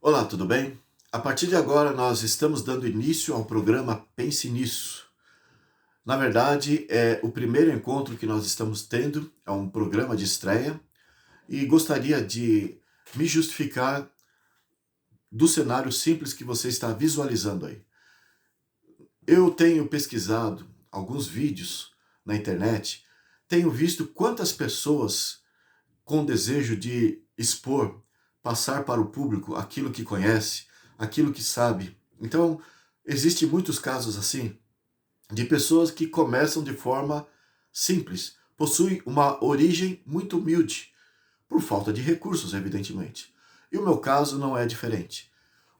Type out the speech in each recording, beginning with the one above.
Olá, tudo bem? A partir de agora, nós estamos dando início ao programa Pense Nisso. Na verdade, é o primeiro encontro que nós estamos tendo, é um programa de estreia, e gostaria de me justificar do cenário simples que você está visualizando aí. Eu tenho pesquisado alguns vídeos na internet, tenho visto quantas pessoas com desejo de expor, passar para o público aquilo que conhece, aquilo que sabe. Então, existem muitos casos assim, de pessoas que começam de forma simples, possuem uma origem muito humilde, por falta de recursos, evidentemente. E o meu caso não é diferente.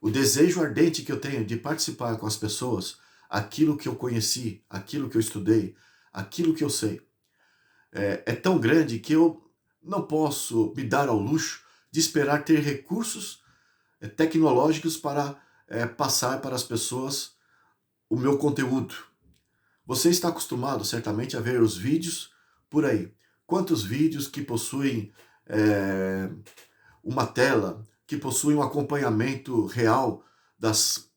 O desejo ardente que eu tenho de participar com as pessoas, aquilo que eu conheci, aquilo que eu estudei, aquilo que eu sei, é tão grande que eu não posso me dar ao luxo de esperar ter recursos tecnológicos para passar para as pessoas o meu conteúdo. Você está acostumado certamente a ver os vídeos por aí. Quantos vídeos que possuem é, uma tela, que possuem um acompanhamento real das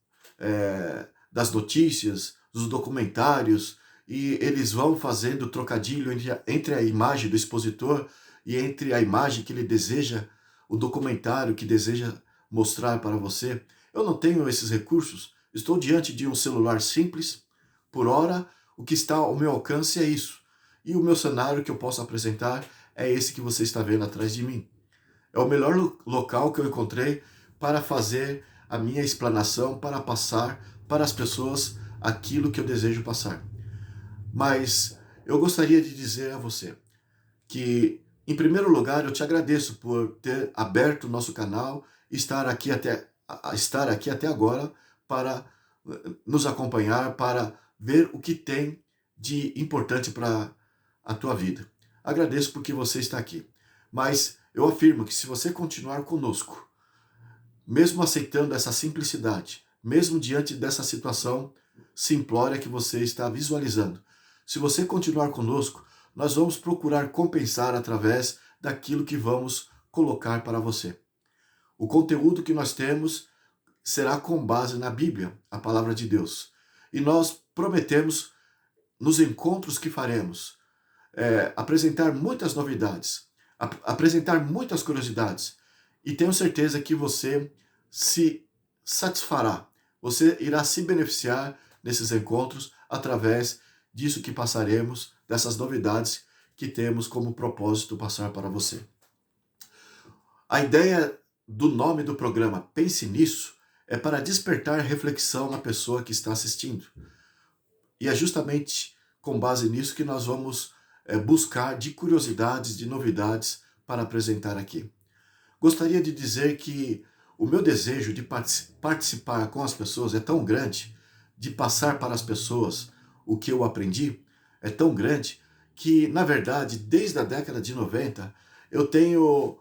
notícias, dos documentários, e eles vão fazendo trocadilho entre a imagem do expositor e entre a imagem que ele deseja, o documentário que deseja mostrar para você. Eu não tenho esses recursos, estou diante de um celular simples, por hora, o que está ao meu alcance é isso. E o meu cenário que eu posso apresentar é esse que você está vendo atrás de mim. É o melhor local que eu encontrei para fazer a minha explanação, para passar para as pessoas aquilo que eu desejo passar. Mas eu gostaria de dizer a você que, em primeiro lugar, eu te agradeço por ter aberto o nosso canal e estar aqui até agora para nos acompanhar, para ver o que tem de importante para a tua vida. Agradeço porque você está aqui. Mas eu afirmo que se você continuar conosco, mesmo aceitando essa simplicidade, mesmo diante dessa situação simplória que você está visualizando, se você continuar conosco, nós vamos procurar compensar através daquilo que vamos colocar para você. O conteúdo que nós temos será com base na Bíblia, a palavra de Deus. E nós prometemos, nos encontros que faremos, apresentar muitas novidades, apresentar muitas curiosidades. E tenho certeza que você se satisfará, você irá se beneficiar nesses encontros através disso que passaremos, dessas novidades que temos como propósito passar para você. A ideia do nome do programa Pense Nisso é para despertar reflexão na pessoa que está assistindo. E é justamente com base nisso que nós vamos buscar de curiosidades, de novidades para apresentar aqui. Gostaria de dizer que o meu desejo de participar com as pessoas é tão grande, de passar para as pessoas o que eu aprendi, é tão grande, que, na verdade, desde a década de 90, eu tenho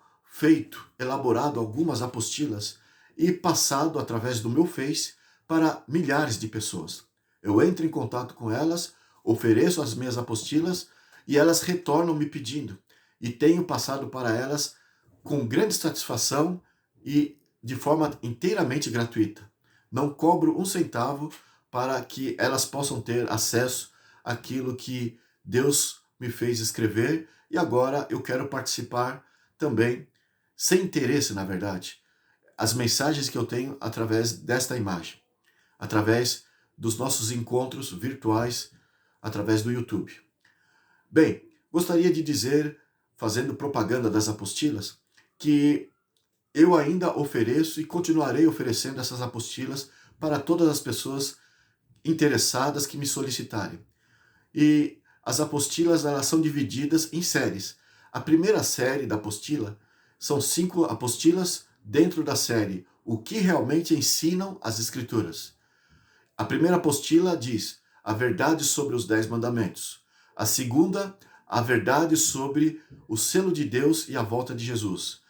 elaborado algumas apostilas e passado através do meu Face para milhares de pessoas. Eu entro em contato com elas, ofereço as minhas apostilas e elas retornam me pedindo. E tenho passado para elas com grande satisfação e de forma inteiramente gratuita. Não cobro um centavo para que elas possam ter acesso àquilo que Deus me fez escrever e agora eu quero participar também, sem interesse, na verdade, as mensagens que eu tenho através desta imagem, através dos nossos encontros virtuais, através do YouTube. Bem, gostaria de dizer, fazendo propaganda das apostilas, que eu ainda ofereço e continuarei oferecendo essas apostilas para todas as pessoas interessadas que me solicitarem. E as apostilas, elas são divididas em séries. A primeira série da apostila são 5 apostilas dentro da série O que realmente ensinam as Escrituras. A primeira apostila diz a verdade sobre os 10 mandamentos. A segunda, a verdade sobre o selo de Deus e a volta de Jesus.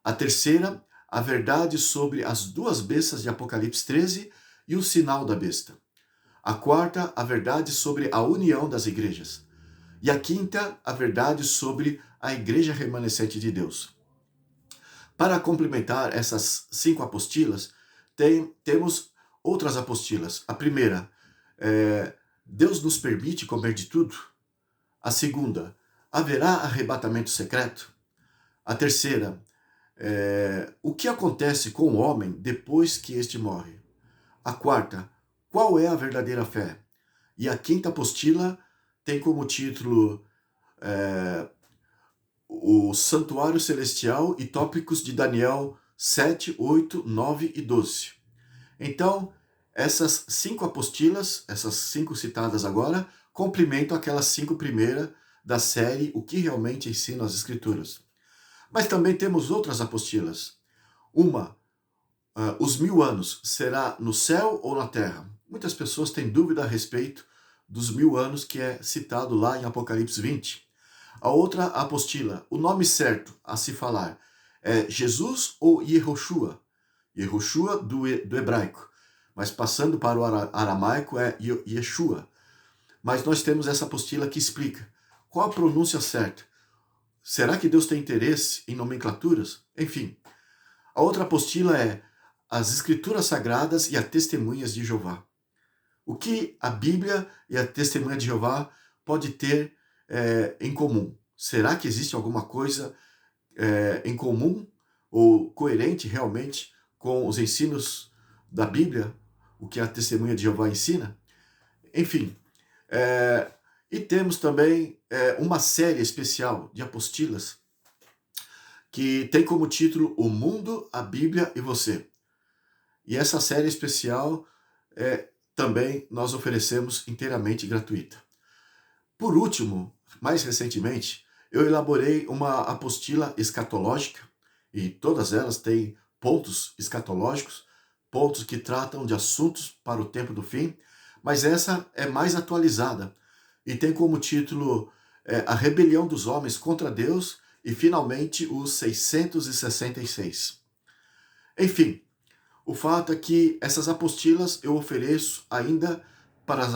A terceira, a verdade sobre as 2 bestas de Apocalipse 13 e o sinal da besta. A quarta, a verdade sobre a união das igrejas. E a quinta, a verdade sobre a igreja remanescente de Deus. Para complementar essas 5 apostilas, temos outras apostilas. A primeira, Deus nos permite comer de tudo? A segunda, haverá arrebatamento secreto? A terceira, o que acontece com o homem depois que este morre? A quarta, qual é a verdadeira fé? E a quinta apostila tem como título o Santuário Celestial e tópicos de Daniel 7, 8, 9 e 12. Então, essas 5 apostilas, essas 5 citadas agora, complementam aquelas 5 primeiras da série O que realmente ensinam as Escrituras. Mas também temos outras apostilas. Uma, os 1000 anos, será no céu ou na terra? Muitas pessoas têm dúvida a respeito dos 1000 anos que é citado lá em Apocalipse 20. A outra apostila, o nome certo a se falar é Jesus ou Yehoshua? Yehoshua do hebraico, mas passando para o aramaico é Yeshua. Mas nós temos essa apostila que explica qual a pronúncia certa. Será que Deus tem interesse em nomenclaturas? Enfim, a outra apostila é as Escrituras Sagradas e as Testemunhas de Jeová. O que a Bíblia e a Testemunha de Jeová pode ter em comum? Será que existe alguma coisa em comum ou coerente realmente com os ensinos da Bíblia, o que a Testemunha de Jeová ensina? Enfim, e temos também uma série especial de apostilas que tem como título O Mundo, a Bíblia e Você. E essa série especial também nós oferecemos inteiramente gratuita. Por último, mais recentemente, eu elaborei uma apostila escatológica, e todas elas têm pontos escatológicos, pontos que tratam de assuntos para o tempo do fim, mas essa é mais atualizada e tem como título A Rebelião dos Homens contra Deus e, finalmente, os 666. Enfim, o fato é que essas apostilas eu ofereço ainda para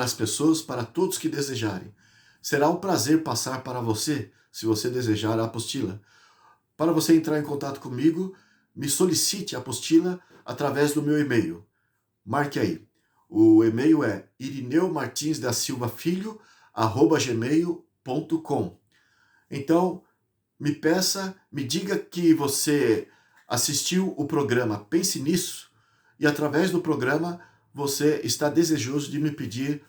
as pessoas, para todos que desejarem. Será um prazer passar para você, se você desejar a apostila. Para você entrar em contato comigo, me solicite a apostila através do meu e-mail. Marque aí. O e-mail é irineumartinsdasilvafilho@gmail.com. Então, me diga que você assistiu o programa Pense Nisso e através do programa você está desejoso de me pedir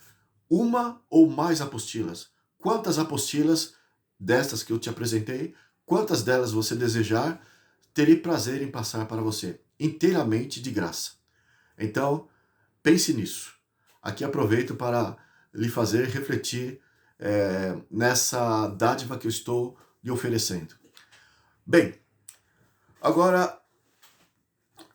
uma ou mais apostilas. Quantas apostilas destas que eu te apresentei, quantas delas você desejar, terei prazer em passar para você, inteiramente de graça. Então, pense nisso. Aqui aproveito para lhe fazer refletir nessa dádiva que eu estou lhe oferecendo. Bem, agora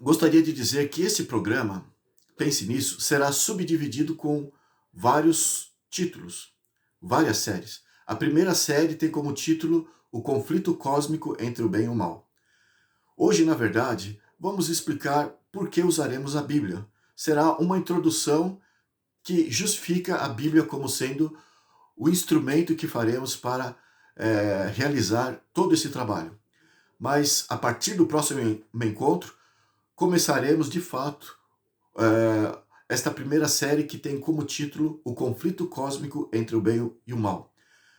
gostaria de dizer que esse programa, Pense Nisso, será subdividido com vários títulos, várias séries. A primeira série tem como título O Conflito Cósmico entre o Bem e o Mal. Hoje, na verdade, vamos explicar por que usaremos a Bíblia. Será uma introdução que justifica a Bíblia como sendo o instrumento que faremos para realizar todo esse trabalho. Mas, a partir do próximo encontro, começaremos, de fato, esta primeira série que tem como título O Conflito Cósmico entre o Bem e o Mal.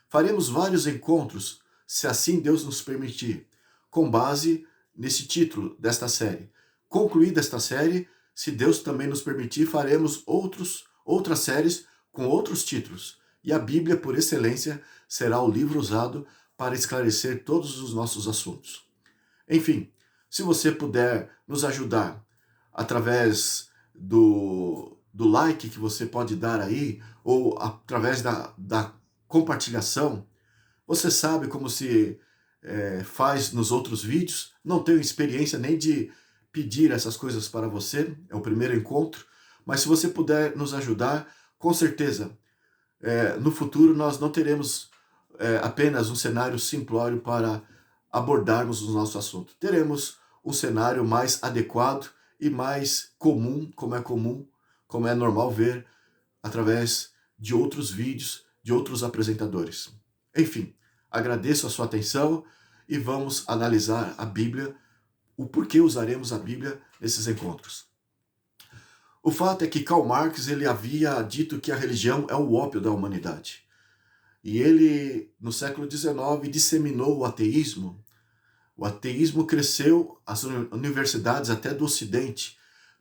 Faremos vários encontros, se assim Deus nos permitir, com base nesse título desta série. Concluída esta série, se Deus também nos permitir, faremos outras séries com outros títulos. E a Bíblia, por excelência, será o livro usado para esclarecer todos os nossos assuntos. Enfim, se você puder nos ajudar através do like que você pode dar aí, ou através da compartilhação, você sabe como se faz nos outros vídeos. Não tenho experiência nem de pedir essas coisas para você, é o primeiro encontro, mas se você puder nos ajudar, com certeza, no futuro nós não teremos apenas um cenário simplório para abordarmos o nosso assunto. Teremos um cenário mais adequado e mais comum, como é normal ver através de outros vídeos, de outros apresentadores. Enfim, agradeço a sua atenção e vamos analisar a Bíblia o porquê usaremos a Bíblia nesses encontros. O fato é que Karl Marx ele havia dito que a religião é o ópio da humanidade. E ele, no século XIX, disseminou o ateísmo. O ateísmo cresceu, as universidades até do Ocidente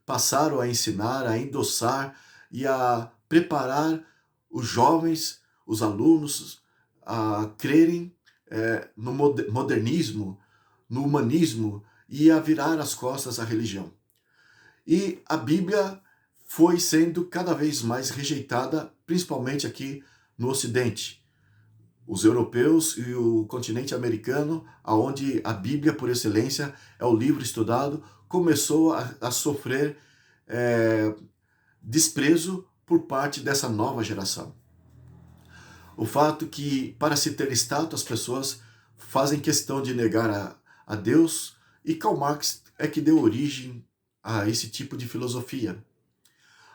passaram a ensinar, a endossar e a preparar os jovens, os alunos, a crerem no modernismo, no humanismo e a virar as costas à religião. E a Bíblia foi sendo cada vez mais rejeitada, principalmente aqui no Ocidente. Os europeus e o continente americano, onde a Bíblia, por excelência, é o livro estudado, começou a sofrer desprezo por parte dessa nova geração. O fato que, para se ter status, as pessoas fazem questão de negar a Deus, e Karl Marx é que deu origem a esse tipo de filosofia.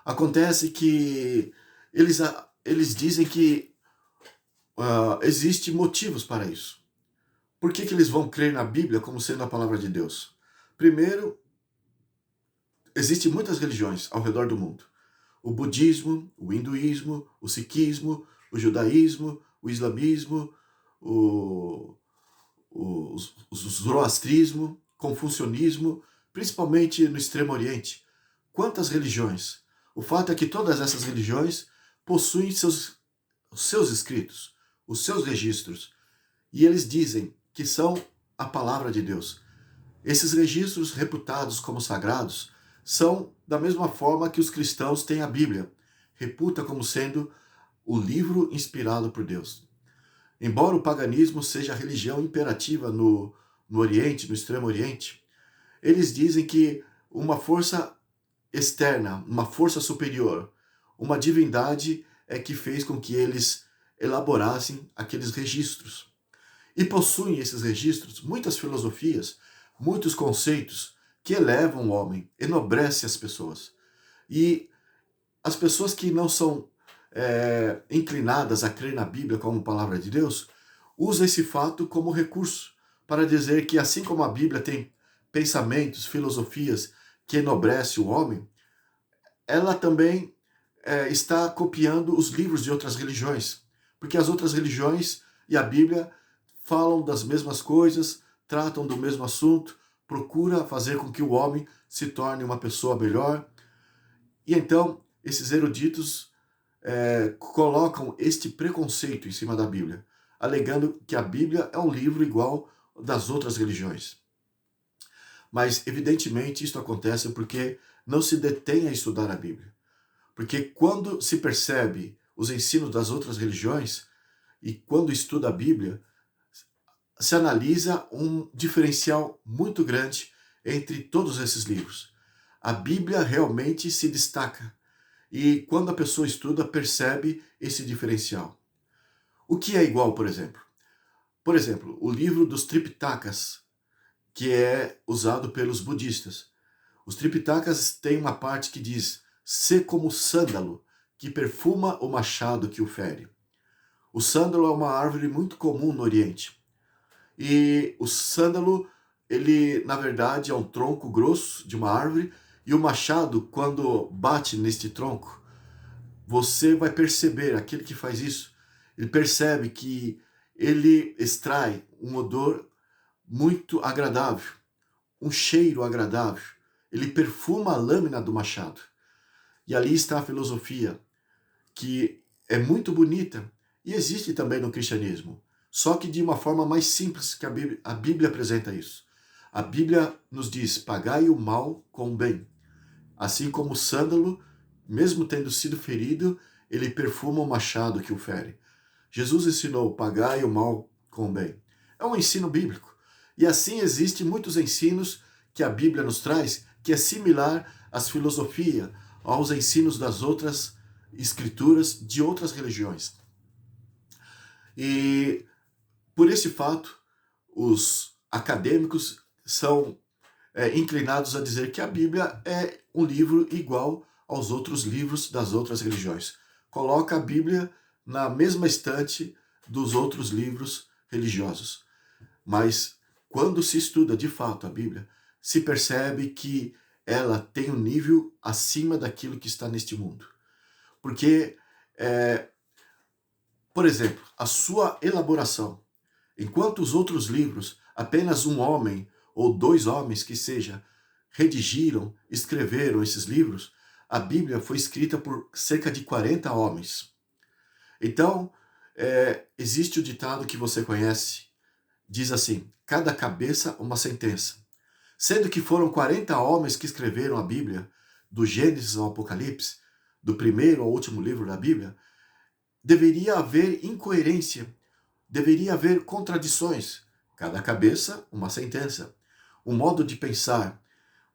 Acontece que eles dizem que existem motivos para isso. Por que eles vão crer na Bíblia como sendo a palavra de Deus? Primeiro, existem muitas religiões ao redor do mundo. O budismo, o hinduísmo, o sikhismo, o judaísmo, o islamismo, o zoroastrismo, confucionismo, principalmente no Extremo Oriente. Quantas religiões? O fato é que todas essas religiões possuem os seus escritos, os seus registros, e eles dizem que são a palavra de Deus. Esses registros reputados como sagrados são da mesma forma que os cristãos têm a Bíblia, reputa como sendo o livro inspirado por Deus. Embora o paganismo seja a religião imperativa no Oriente, no Extremo Oriente, eles dizem que uma força externa, uma força superior, uma divindade é que fez com que eles elaborassem aqueles registros. E possuem esses registros muitas filosofias, muitos conceitos que elevam o homem, enobrecem as pessoas. E as pessoas que não são inclinadas a crer na Bíblia como palavra de Deus, usam esse fato como recurso para dizer que assim como a Bíblia tem pensamentos, filosofias que enobrecem o homem, ela também está copiando os livros de outras religiões, porque as outras religiões e a Bíblia falam das mesmas coisas, tratam do mesmo assunto, procura fazer com que o homem se torne uma pessoa melhor. E então, esses eruditos colocam este preconceito em cima da Bíblia, alegando que a Bíblia é um livro igual das outras religiões. Mas, evidentemente, isso acontece porque não se detém a estudar a Bíblia. Porque quando se percebe os ensinos das outras religiões e quando estuda a Bíblia, se analisa um diferencial muito grande entre todos esses livros. A Bíblia realmente se destaca e quando a pessoa estuda, percebe esse diferencial. O que é igual, por exemplo? Por exemplo, o livro dos Tripitakas, que é usado pelos budistas. Os Tripitakas têm uma parte que diz: "Sê como o sândalo, que perfuma o machado que o fere." O sândalo é uma árvore muito comum no Oriente. E o sândalo, ele na verdade é um tronco grosso de uma árvore, e o machado, quando bate neste tronco, você vai perceber, aquele que faz isso, ele percebe que ele extrai um odor muito agradável, um cheiro agradável. Ele perfuma a lâmina do machado. E ali está a filosofia, que é muito bonita e existe também no cristianismo, só que de uma forma mais simples que a Bíblia apresenta isso. A Bíblia nos diz: pagai o mal com o bem. Assim como o sândalo, mesmo tendo sido ferido, ele perfuma o machado que o fere. Jesus ensinou: pagai o mal com o bem. É um ensino bíblico. E assim existem muitos ensinos que a Bíblia nos traz, que é similar às filosofias, aos ensinos das outras escrituras de outras religiões. E por esse fato, os acadêmicos são inclinados a dizer que a Bíblia é um livro igual aos outros livros das outras religiões. Coloca a Bíblia na mesma estante dos outros livros religiosos. Mas quando se estuda de fato a Bíblia, se percebe que ela tem um nível acima daquilo que está neste mundo. Porque, por exemplo, a sua elaboração, enquanto os outros livros, apenas um homem ou dois homens que seja, redigiram, escreveram esses livros, a Bíblia foi escrita por cerca de 40 homens. Então, existe o ditado que você conhece, diz assim: cada cabeça uma sentença. Sendo que foram 40 homens que escreveram a Bíblia, do Gênesis ao Apocalipse, do primeiro ao último livro da Bíblia, deveria haver incoerência, deveria haver contradições. Cada cabeça, uma sentença. Um modo de pensar,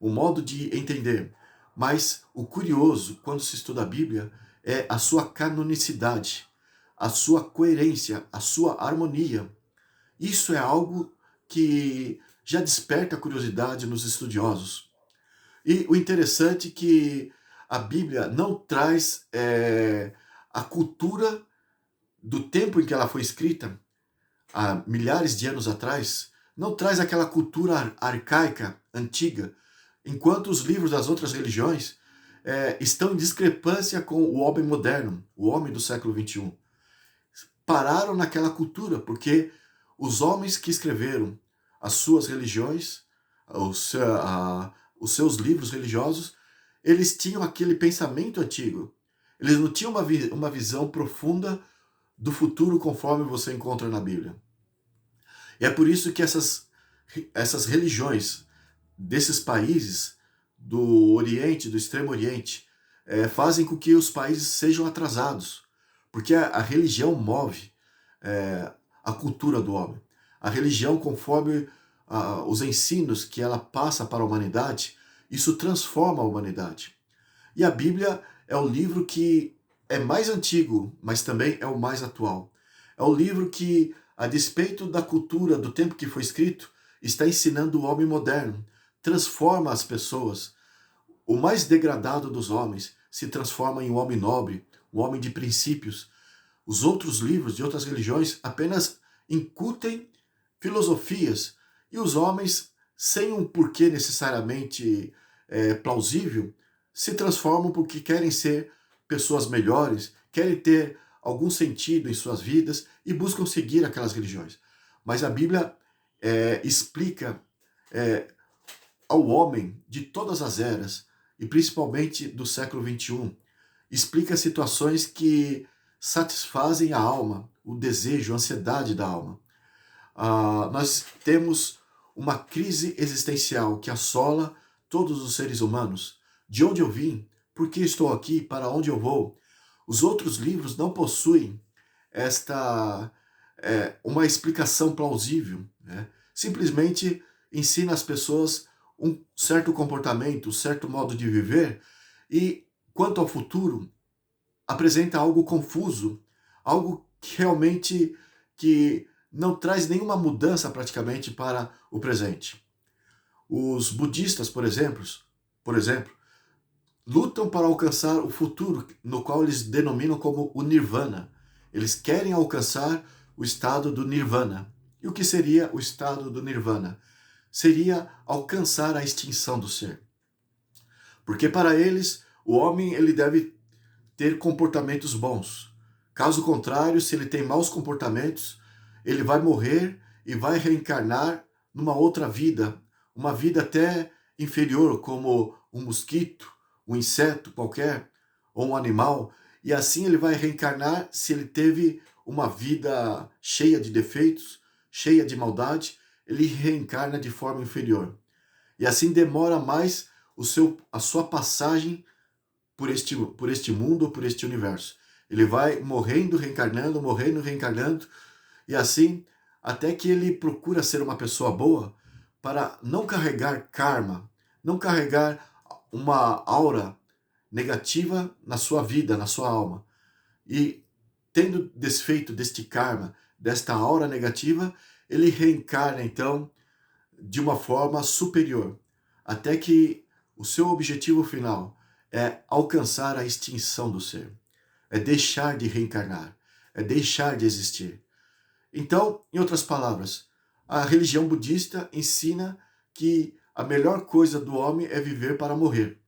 um modo de entender. Mas o curioso, quando se estuda a Bíblia, é a sua canonicidade, a sua coerência, a sua harmonia. Isso é algo que já desperta a curiosidade nos estudiosos. E o interessante é que a Bíblia não traz a cultura do tempo em que ela foi escrita, há milhares de anos atrás, não traz aquela cultura arcaica, antiga, enquanto os livros das outras religiões estão em discrepância com o homem moderno, o homem do século XXI. Pararam naquela cultura, porque os homens que escreveram as suas religiões, os seus livros religiosos, eles tinham aquele pensamento antigo. Eles não tinham uma visão profunda do futuro conforme você encontra na Bíblia. E é por isso que essas religiões desses países do Oriente, do Extremo Oriente, fazem com que os países sejam atrasados. Porque a religião move a cultura do homem. A religião, conforme os ensinos que ela passa para a humanidade, isso transforma a humanidade. E a Bíblia é o livro que é mais antigo, mas também é o mais atual. É o livro que, a despeito da cultura do tempo que foi escrito, está ensinando o homem moderno, transforma as pessoas. O mais degradado dos homens se transforma em um homem nobre, um homem de princípios. Os outros livros de outras religiões apenas incutem filosofias, e os homens, sem um porquê necessariamente plausível, se transformam porque querem ser pessoas melhores, querem ter algum sentido em suas vidas e buscam seguir aquelas religiões. Mas a Bíblia explica ao homem de todas as eras, e principalmente do século XXI, explica situações que satisfazem a alma, o desejo, a ansiedade da alma. Nós temos uma crise existencial que assola todos os seres humanos. De onde eu vim? Por que estou aqui? Para onde eu vou? Os outros livros não possuem uma explicação plausível, né? Simplesmente ensina as pessoas um certo comportamento, um certo modo de viver, e quanto ao futuro, apresenta algo confuso, algo que realmente que não traz nenhuma mudança praticamente para o presente. Os budistas, por exemplo, lutam para alcançar o futuro, no qual eles denominam como o Nirvana. Eles querem alcançar o estado do Nirvana. E o que seria o estado do Nirvana? Seria alcançar a extinção do ser. Porque para eles, o homem ele deve ter comportamentos bons. Caso contrário, se ele tem maus comportamentos, ele vai morrer e vai reencarnar numa outra vida, uma vida até inferior, como um mosquito, um inseto qualquer, ou um animal, e assim ele vai reencarnar se ele teve uma vida cheia de defeitos, cheia de maldade, ele reencarna de forma inferior. E assim demora mais a sua passagem por este mundo, por este universo. Ele vai morrendo, reencarnando, e assim, até que ele procura ser uma pessoa boa para não carregar karma, não carregar uma aura negativa na sua vida, na sua alma. E tendo desfeito deste karma, desta aura negativa, ele reencarna então de uma forma superior, até que o seu objetivo final é alcançar a extinção do ser, é deixar de reencarnar, é deixar de existir. Então, em outras palavras, a religião budista ensina que a melhor coisa do homem é viver para morrer.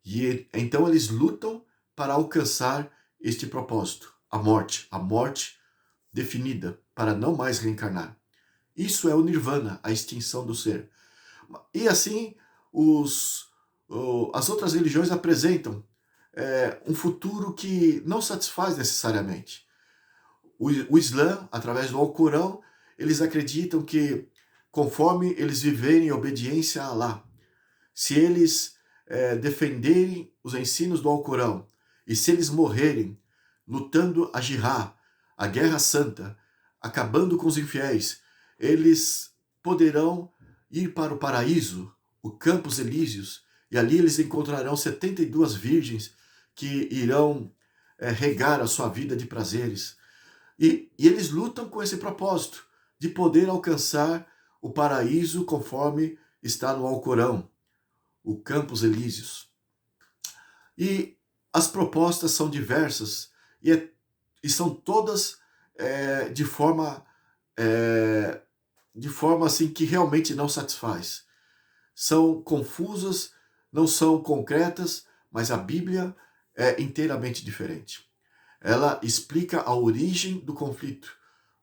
E então eles lutam para alcançar este propósito, a morte definida para não mais reencarnar. Isso é o nirvana, a extinção do ser. E assim, as outras religiões apresentam um futuro que não satisfaz necessariamente. O Islã, através do Alcorão, eles acreditam que conforme eles viverem em obediência a Allah, se eles defenderem os ensinos do Alcorão e se eles morrerem lutando a jihad, a guerra santa, acabando com os infiéis, eles poderão ir para o paraíso, o Campos Elíseos, e ali eles encontrarão 72 virgens que irão regar a sua vida de prazeres. E eles lutam com esse propósito, de poder alcançar o paraíso conforme está no Alcorão, o Campos Elíseos. E as propostas são diversas e são todas de forma assim que realmente não satisfaz. São confusas, não são concretas, mas a Bíblia é inteiramente diferente. Ela explica a origem do conflito.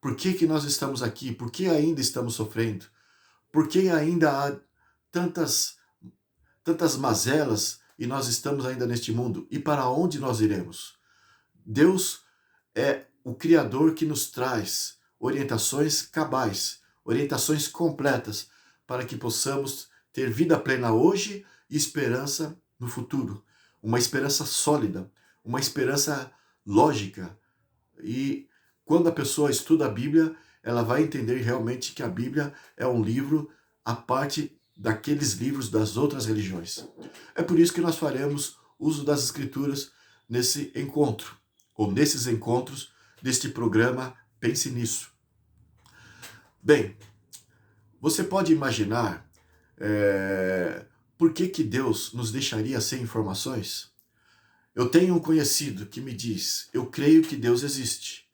Por que nós estamos aqui? Por que ainda estamos sofrendo? Por que ainda há tantas mazelas e nós estamos ainda neste mundo? E para onde nós iremos? Deus é o Criador que nos traz orientações cabais, orientações completas, para que possamos ter vida plena hoje e esperança no futuro. Uma esperança sólida, uma esperança lógica. E quando a pessoa estuda a Bíblia, ela vai entender realmente que a Bíblia é um livro à parte daqueles livros das outras religiões. É por isso que nós faremos uso das Escrituras nesse encontro, ou nesses encontros deste programa Pense Nisso. Bem, você pode imaginar por que Deus nos deixaria sem informações? Eu tenho um conhecido que me diz, eu creio que Deus existe,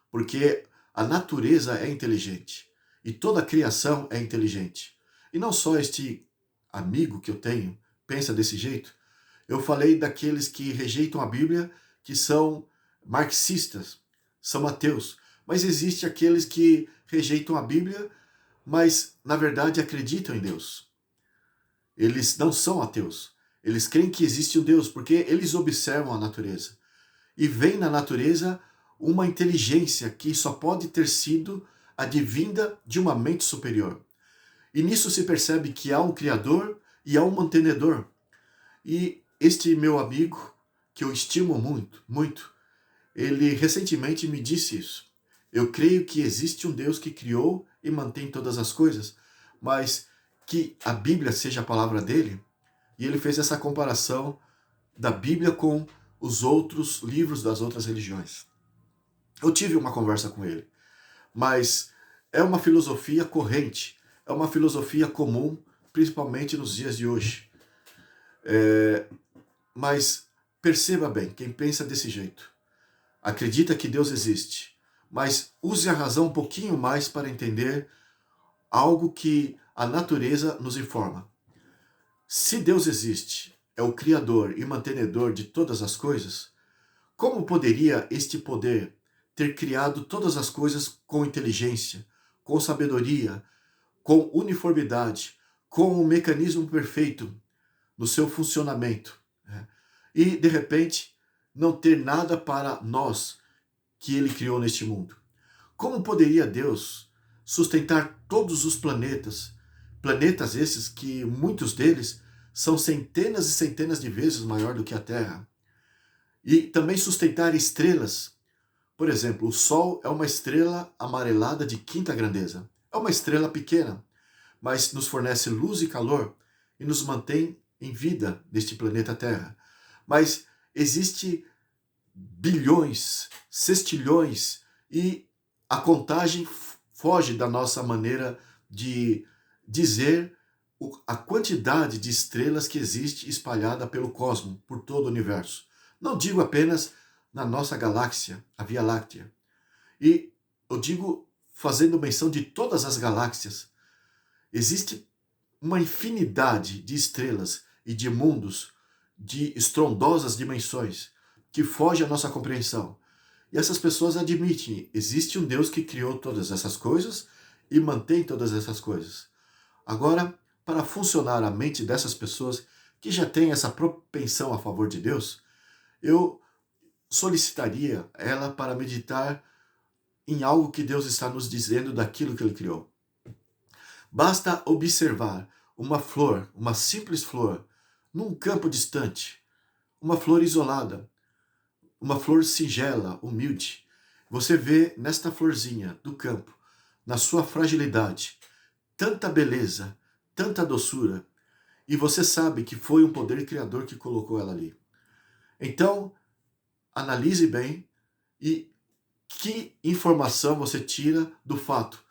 porque a natureza é inteligente e toda a criação é inteligente. E não só este amigo que eu tenho pensa desse jeito. Eu falei daqueles que rejeitam a Bíblia, que são marxistas, são ateus. Mas existe aqueles que rejeitam a Bíblia, mas na verdade acreditam em Deus. Eles não são ateus. Eles creem que existe um Deus, porque eles observam a natureza. E veem na natureza uma inteligência que só pode ter sido advinda de uma mente superior. E nisso se percebe que há um Criador e há um mantenedor. E este meu amigo, que eu estimo muito, muito, ele recentemente me disse isso. Eu creio que existe um Deus que criou e mantém todas as coisas, mas que a Bíblia seja a palavra dele. E ele fez essa comparação da Bíblia com os outros livros das outras religiões. Eu tive uma conversa com ele, mas é uma filosofia corrente, é uma filosofia comum, principalmente nos dias de hoje. Mas perceba bem, quem pensa desse jeito, acredita que Deus existe, mas use a razão um pouquinho mais para entender algo que a natureza nos informa. Se Deus existe, é o Criador e mantenedor de todas as coisas, como poderia este poder ter criado todas as coisas com inteligência, com sabedoria, com uniformidade, com um mecanismo perfeito no seu funcionamento, e de repente não ter nada para nós que ele criou neste mundo? Como poderia Deus sustentar todos os planetas esses que muitos deles são centenas e centenas de vezes maior do que a Terra, e também sustentar estrelas? Por exemplo, o Sol é uma estrela amarelada de quinta grandeza. É uma estrela pequena, mas nos fornece luz e calor e nos mantém em vida neste planeta Terra. Mas existe bilhões, sextilhões, e a contagem foge da nossa maneira de dizer a quantidade de estrelas que existe espalhada pelo cosmos, por todo o universo. Não digo apenas na nossa galáxia, a Via Láctea. E eu digo fazendo menção de todas as galáxias. Existe uma infinidade de estrelas e de mundos de estrondosas dimensões que foge à nossa compreensão. E essas pessoas admitem, existe um Deus que criou todas essas coisas e mantém todas essas coisas. Agora, para funcionar a mente dessas pessoas que já têm essa propensão a favor de Deus, eu solicitaria ela para meditar em algo que Deus está nos dizendo daquilo que Ele criou. Basta observar uma flor, uma simples flor, num campo distante, uma flor isolada, uma flor singela, humilde. Você vê nesta florzinha do campo, na sua fragilidade, tanta beleza, tanta doçura, e você sabe que foi um poder criador que colocou ela ali. Então, analise bem e que informação você tira do fato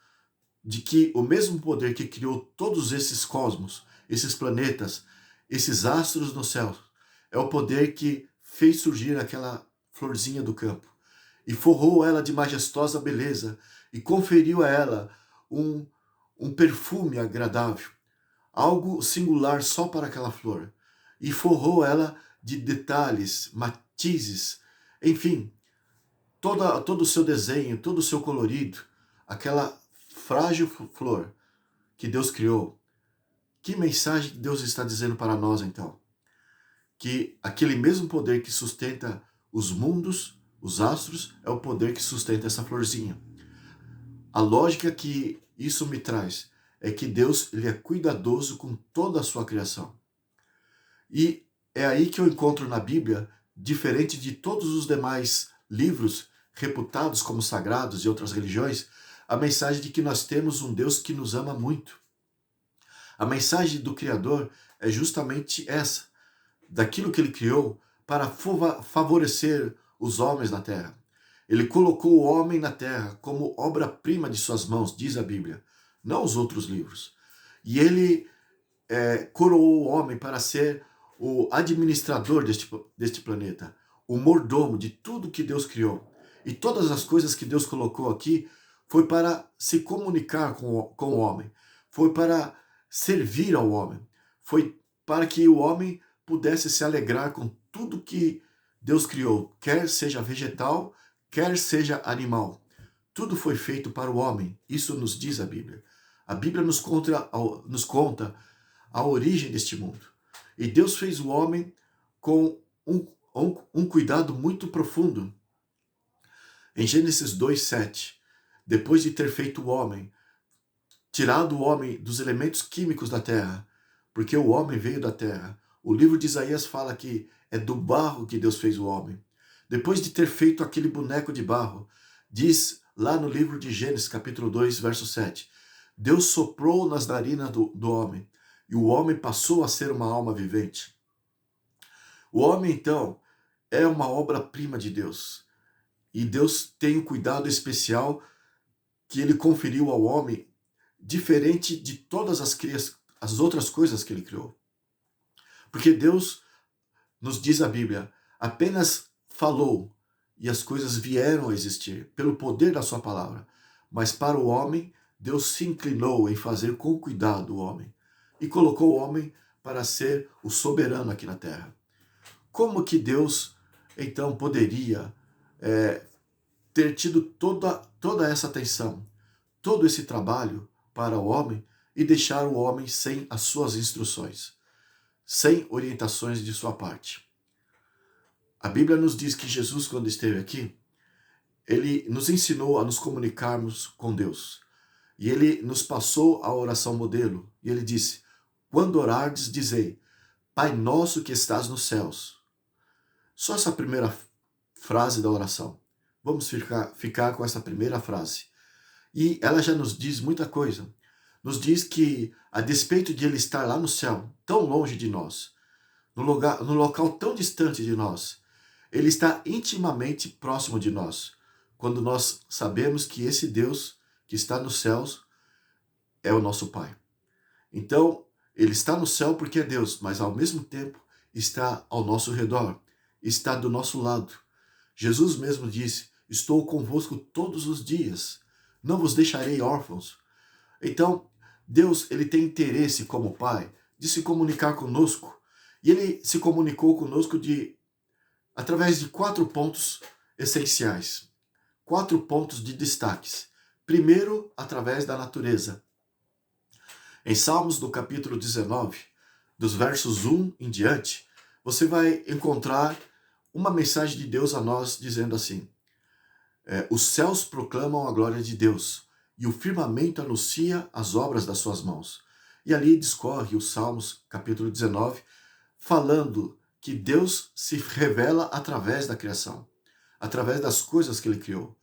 de que o mesmo poder que criou todos esses cosmos, esses planetas, esses astros no céu, é o poder que fez surgir aquela florzinha do campo e forrou ela de majestosa beleza e conferiu a ela um perfume agradável, algo singular só para aquela flor, e forrou ela de detalhes, matizes, enfim, todo o seu desenho, todo o seu colorido, aquela frágil flor que Deus criou. Que mensagem Deus está dizendo para nós então? Que aquele mesmo poder que sustenta os mundos, os astros, é o poder que sustenta essa florzinha. A lógica que isso me traz é que Deus, ele é cuidadoso com toda a sua criação. E é aí que eu encontro na Bíblia, diferente de todos os demais livros reputados como sagrados de outras religiões, a mensagem de que nós temos um Deus que nos ama muito. A mensagem do Criador é justamente essa, daquilo que ele criou para favorecer os homens na terra. Ele colocou o homem na terra como obra-prima de suas mãos, diz a Bíblia, não os outros livros. E ele coroou o homem para ser o administrador deste planeta, o mordomo de tudo que Deus criou. E todas as coisas que Deus colocou aqui foi para se comunicar com o homem, foi para servir ao homem, foi para que o homem pudesse se alegrar com tudo que Deus criou, quer seja vegetal, quer seja animal. Tudo foi feito para o homem, isso nos diz a Bíblia. A Bíblia nos conta a origem deste mundo. E Deus fez o homem com um cuidado muito profundo. Em Gênesis 2:7, depois de ter feito o homem, tirado o homem dos elementos químicos da terra, porque o homem veio da terra. O livro de Isaías fala que é do barro que Deus fez o homem. Depois de ter feito aquele boneco de barro, diz lá no livro de Gênesis, capítulo 2, verso 7, Deus soprou nas narinas do homem, e o homem passou a ser uma alma vivente. O homem, então, é uma obra-prima de Deus. E Deus tem um cuidado especial que ele conferiu ao homem, diferente de todas as outras coisas que ele criou. Porque Deus, nos diz a Bíblia, apenas falou e as coisas vieram a existir pelo poder da sua palavra. Mas para o homem, Deus se inclinou em fazer com cuidado o homem e colocou o homem para ser o soberano aqui na terra. Como que Deus, então, poderia ter tido toda essa atenção, todo esse trabalho para o homem e deixar o homem sem as suas instruções, sem orientações de sua parte? A Bíblia nos diz que Jesus, quando esteve aqui, ele nos ensinou a nos comunicarmos com Deus. E ele nos passou a oração modelo. E ele disse, quando orardes, dizei, Pai nosso que estás nos céus. Só essa primeira frase da oração. Vamos ficar com essa primeira frase. E ela já nos diz muita coisa. Nos diz que, a despeito de ele estar lá no céu, tão longe de nós, no local tão distante de nós, ele está intimamente próximo de nós, quando nós sabemos que esse Deus que está nos céus é o nosso Pai. Então, ele está no céu porque é Deus, mas ao mesmo tempo está ao nosso redor, está do nosso lado. Jesus mesmo disse, estou convosco todos os dias, não vos deixarei órfãos. Então, Deus, ele tem interesse como Pai de se comunicar conosco. E ele se comunicou conosco através de 4 pontos essenciais. 4 pontos de destaques. Primeiro, através da natureza. Em Salmos, do capítulo 19, dos versos 1 em diante, você vai encontrar uma mensagem de Deus a nós dizendo assim: os céus proclamam a glória de Deus, e o firmamento anuncia as obras das suas mãos. E ali discorre o Salmos, capítulo 19, falando que Deus se revela através da criação, através das coisas que ele criou.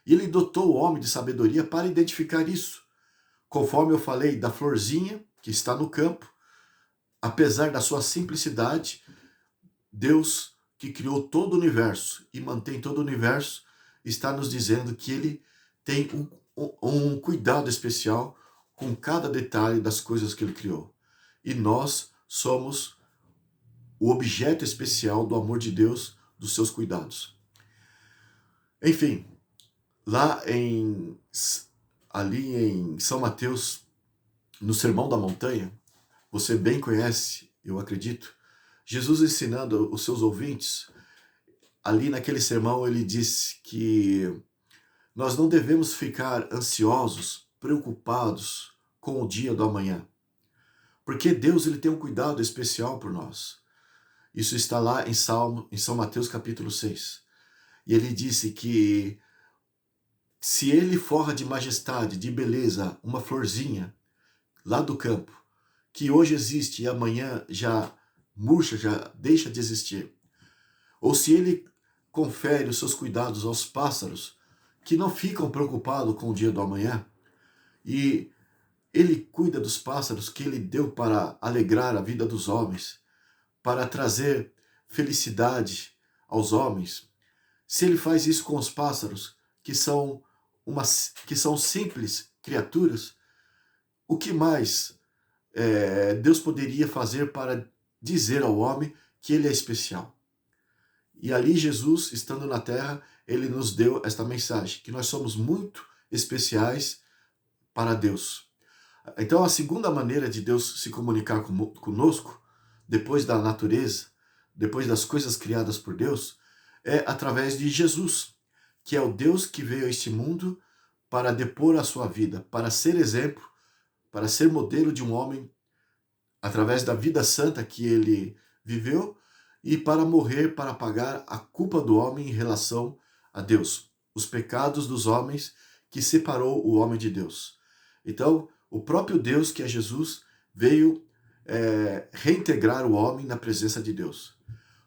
E ele dotou o homem de sabedoria para identificar isso. Conforme eu falei da florzinha que está no campo, apesar da sua simplicidade, Deus, que criou todo o universo e mantém todo o universo, está nos dizendo que ele tem um cuidado especial com cada detalhe das coisas que ele criou. E nós somos o objeto especial do amor de Deus, dos seus cuidados. Enfim, lá ali em São Mateus, no Sermão da Montanha, você bem conhece, eu acredito, Jesus ensinando os seus ouvintes, ali naquele sermão ele disse que nós não devemos ficar ansiosos, preocupados com o dia do amanhã, porque Deus ele tem um cuidado especial por nós. Isso está lá em São Mateus capítulo 6. E ele disse que se ele forra de majestade, de beleza, uma florzinha lá do campo, que hoje existe e amanhã já murcha, já deixa de existir, ou se ele confere os seus cuidados aos pássaros, que não ficam preocupados com o dia do amanhã, e ele cuida dos pássaros que ele deu para alegrar a vida dos homens, para trazer felicidade aos homens. Se ele faz isso com os pássaros, que são simples criaturas, o que mais Deus poderia fazer para dizer ao homem que ele é especial? E ali Jesus, estando na terra, ele nos deu esta mensagem, que nós somos muito especiais para Deus. Então, a segunda maneira de Deus se comunicar conosco, depois da natureza, depois das coisas criadas por Deus, é através de Jesus, que é o Deus que veio a este mundo para depor a sua vida, para ser exemplo, para ser modelo de um homem, através da vida santa que ele viveu, e para morrer para pagar a culpa do homem em relação a Deus, os pecados dos homens que separou o homem de Deus. Então, o próprio Deus, que é Jesus, veio reintegrar o homem na presença de Deus.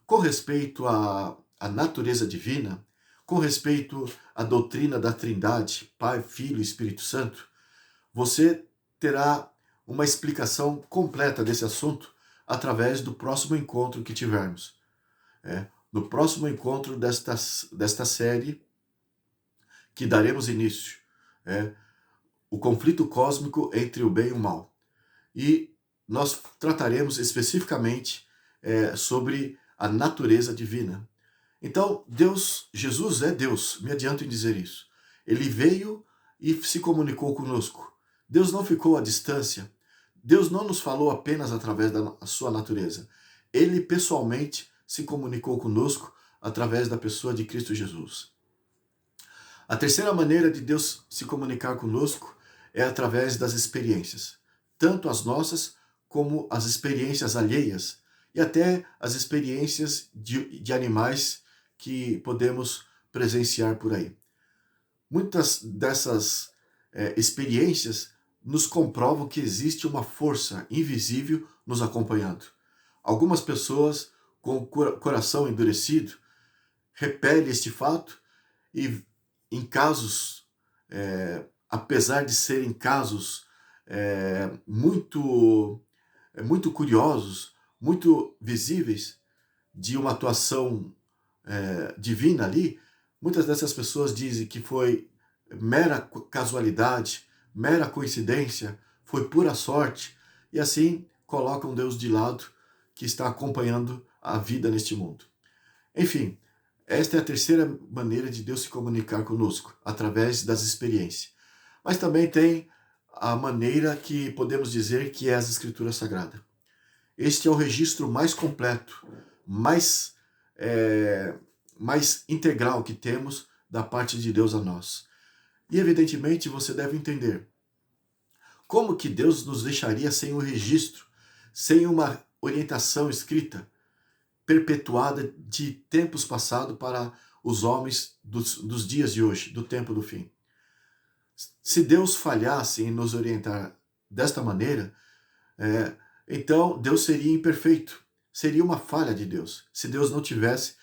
Com respeito à natureza divina, com respeito à doutrina da Trindade, Pai, Filho e Espírito Santo, você terá uma explicação completa desse assunto através do próximo encontro que tivermos. No próximo encontro desta série que daremos início, o conflito cósmico entre o bem e o mal. E nós trataremos especificamente sobre a natureza divina. Então, Jesus é Deus, me adianto em dizer isso. Ele veio e se comunicou conosco. Deus não ficou à distância. Deus não nos falou apenas através da sua natureza. Ele pessoalmente se comunicou conosco através da pessoa de Cristo Jesus. A terceira maneira de Deus se comunicar conosco é através das experiências, tanto as nossas como as experiências alheias e até as experiências de animais que podemos presenciar por aí. Muitas dessas experiências nos comprovam que existe uma força invisível nos acompanhando. Algumas pessoas com o coração endurecido repelem este fato e em casos, apesar de serem casos muito curiosos, muito visíveis de uma atuação divina ali, muitas dessas pessoas dizem que foi mera casualidade, mera coincidência, foi pura sorte, e assim colocam Deus de lado, que está acompanhando a vida neste mundo. Enfim, esta é a terceira maneira de Deus se comunicar conosco, através das experiências. Mas também tem a maneira que podemos dizer que é as Escrituras Sagradas. Este é o registro mais completo, mais, é, mais integral que temos da parte de Deus a nós. E evidentemente você deve entender como que Deus nos deixaria sem um registro, sem uma orientação escrita, perpetuada de tempos passados para os homens dos dias de hoje, do tempo do fim. Se Deus falhasse em nos orientar desta maneira, então Deus seria imperfeito. Seria uma falha de Deus, se Deus não tivesse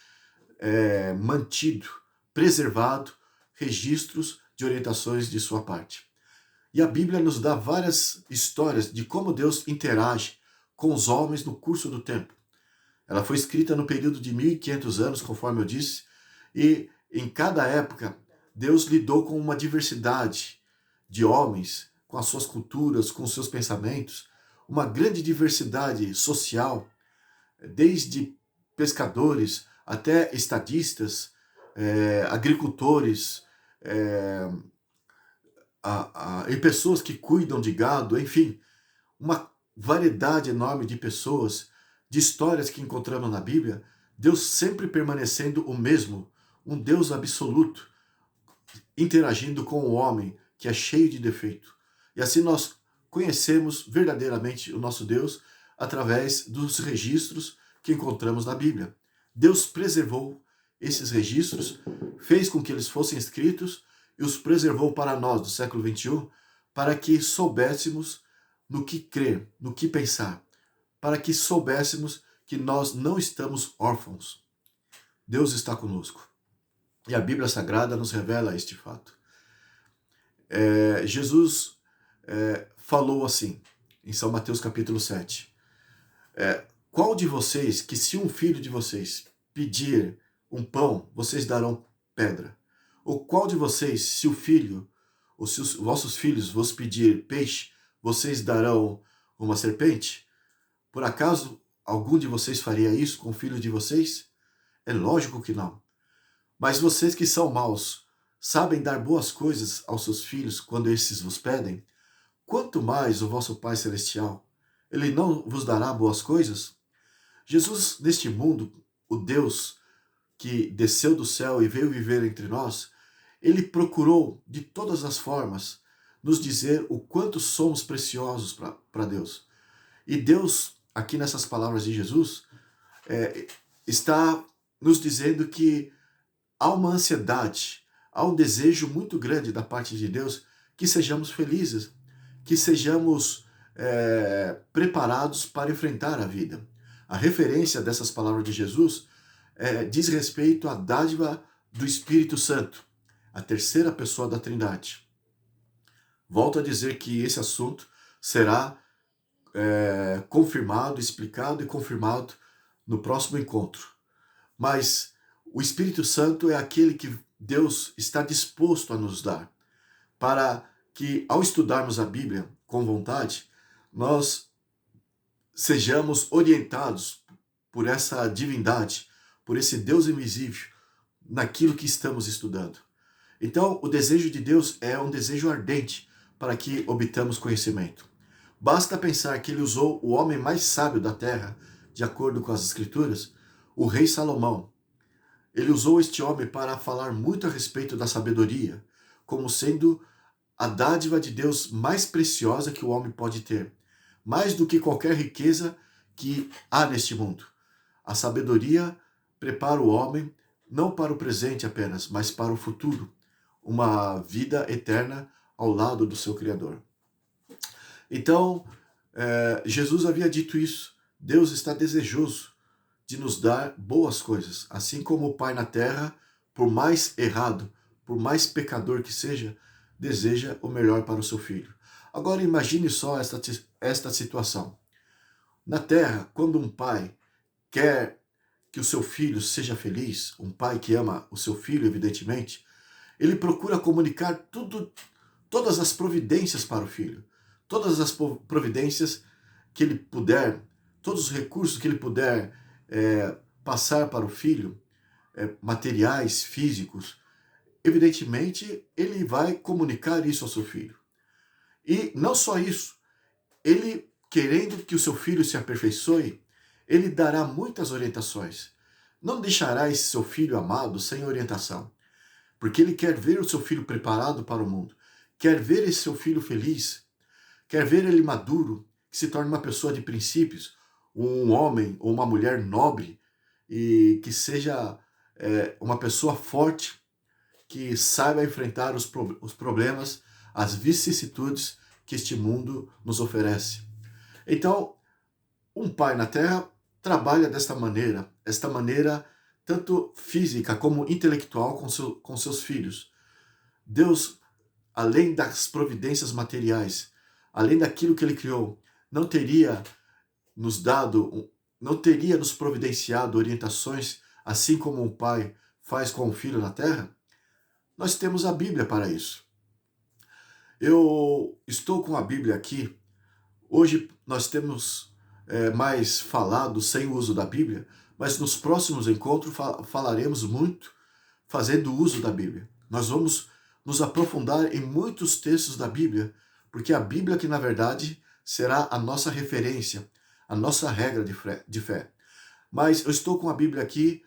mantido, preservado registros de orientações de sua parte. E a Bíblia nos dá várias histórias de como Deus interage com os homens no curso do tempo. Ela foi escrita no período de 1500 anos, conforme eu disse, e em cada época Deus lidou com uma diversidade de homens, com as suas culturas, com os seus pensamentos, uma grande diversidade social, desde pescadores até estadistas, agricultores, e pessoas que cuidam de gado, enfim, uma variedade enorme de pessoas, de histórias que encontramos na Bíblia, Deus sempre permanecendo o mesmo, um Deus absoluto, interagindo com o homem que é cheio de defeito. E assim nós conhecemos verdadeiramente o nosso Deus através dos registros que encontramos na Bíblia. Deus preservou esses registros, fez com que eles fossem escritos e os preservou para nós do século XXI, para que soubéssemos no que crer, no que pensar, para que soubéssemos que nós não estamos órfãos. Deus está conosco. E a Bíblia Sagrada nos revela este fato. Jesus falou assim, em São Mateus capítulo 7. Qual de vocês, que se um filho de vocês pedir um pão, vocês darão pedra? Ou qual de vocês, se o filho, ou se os vossos filhos vos pedir peixe, vocês darão uma serpente? Por acaso algum de vocês faria isso com o filho de vocês? É lógico que não. Mas vocês que são maus, sabem dar boas coisas aos seus filhos quando esses vos pedem? Quanto mais o vosso Pai Celestial, Ele não vos dará boas coisas? Jesus, neste mundo, o Deus que desceu do céu e veio viver entre nós, Ele procurou, de todas as formas, nos dizer o quanto somos preciosos para Deus. E Deus, aqui nessas palavras de Jesus, está nos dizendo que há uma ansiedade, há um desejo muito grande da parte de Deus que sejamos felizes, que sejamos preparados para enfrentar a vida. A referência dessas palavras de Jesus diz respeito à dádiva do Espírito Santo, a terceira pessoa da Trindade. Volto a dizer que esse assunto será confirmado, explicado e confirmado no próximo encontro. Mas o Espírito Santo é aquele que Deus está disposto a nos dar, para que, ao estudarmos a Bíblia com vontade, nós sejamos orientados por essa divindade, por esse Deus invisível, naquilo que estamos estudando. Então, o desejo de Deus é um desejo ardente para que obtamos conhecimento. Basta pensar que ele usou o homem mais sábio da terra, de acordo com as Escrituras, o rei Salomão. Ele usou este homem para falar muito a respeito da sabedoria, como sendo a dádiva de Deus mais preciosa que o homem pode ter, mais do que qualquer riqueza que há neste mundo. A sabedoria prepara o homem não para o presente apenas, mas para o futuro, uma vida eterna ao lado do seu Criador. Então, Jesus havia dito isso. Deus está desejoso de nos dar boas coisas, assim como o Pai na terra, por mais errado, por mais pecador que seja, deseja o melhor para o seu filho. Agora imagine só esta situação. Na terra, quando um pai quer que o seu filho seja feliz, um pai que ama o seu filho, evidentemente, ele procura comunicar todas as providências para o filho, todas as providências que ele puder, todos os recursos que ele puder passar para o filho, materiais, físicos, evidentemente ele vai comunicar isso ao seu filho. E não só isso, ele, querendo que o seu filho se aperfeiçoe, ele dará muitas orientações. Não deixará esse seu filho amado sem orientação, porque ele quer ver o seu filho preparado para o mundo, quer ver esse seu filho feliz, quer ver ele maduro, que se torne uma pessoa de princípios, um homem ou uma mulher nobre e que seja uma pessoa forte, que saiba enfrentar os problemas, as vicissitudes que este mundo nos oferece. Então, um pai na terra trabalha desta maneira, esta maneira tanto física como intelectual com seus filhos. Deus, além das providências materiais, além daquilo que ele criou, não teria nos dado, não teria nos providenciado orientações, assim como um pai faz com o filho na terra? Nós temos a Bíblia para isso. Eu estou com a Bíblia aqui. Hoje nós temos mais falado sem o uso da Bíblia, mas nos próximos encontros falaremos muito fazendo uso da Bíblia. Nós vamos nos aprofundar em muitos textos da Bíblia, porque a Bíblia que na verdade será a nossa referência, a nossa regra de fé. Mas eu estou com a Bíblia aqui,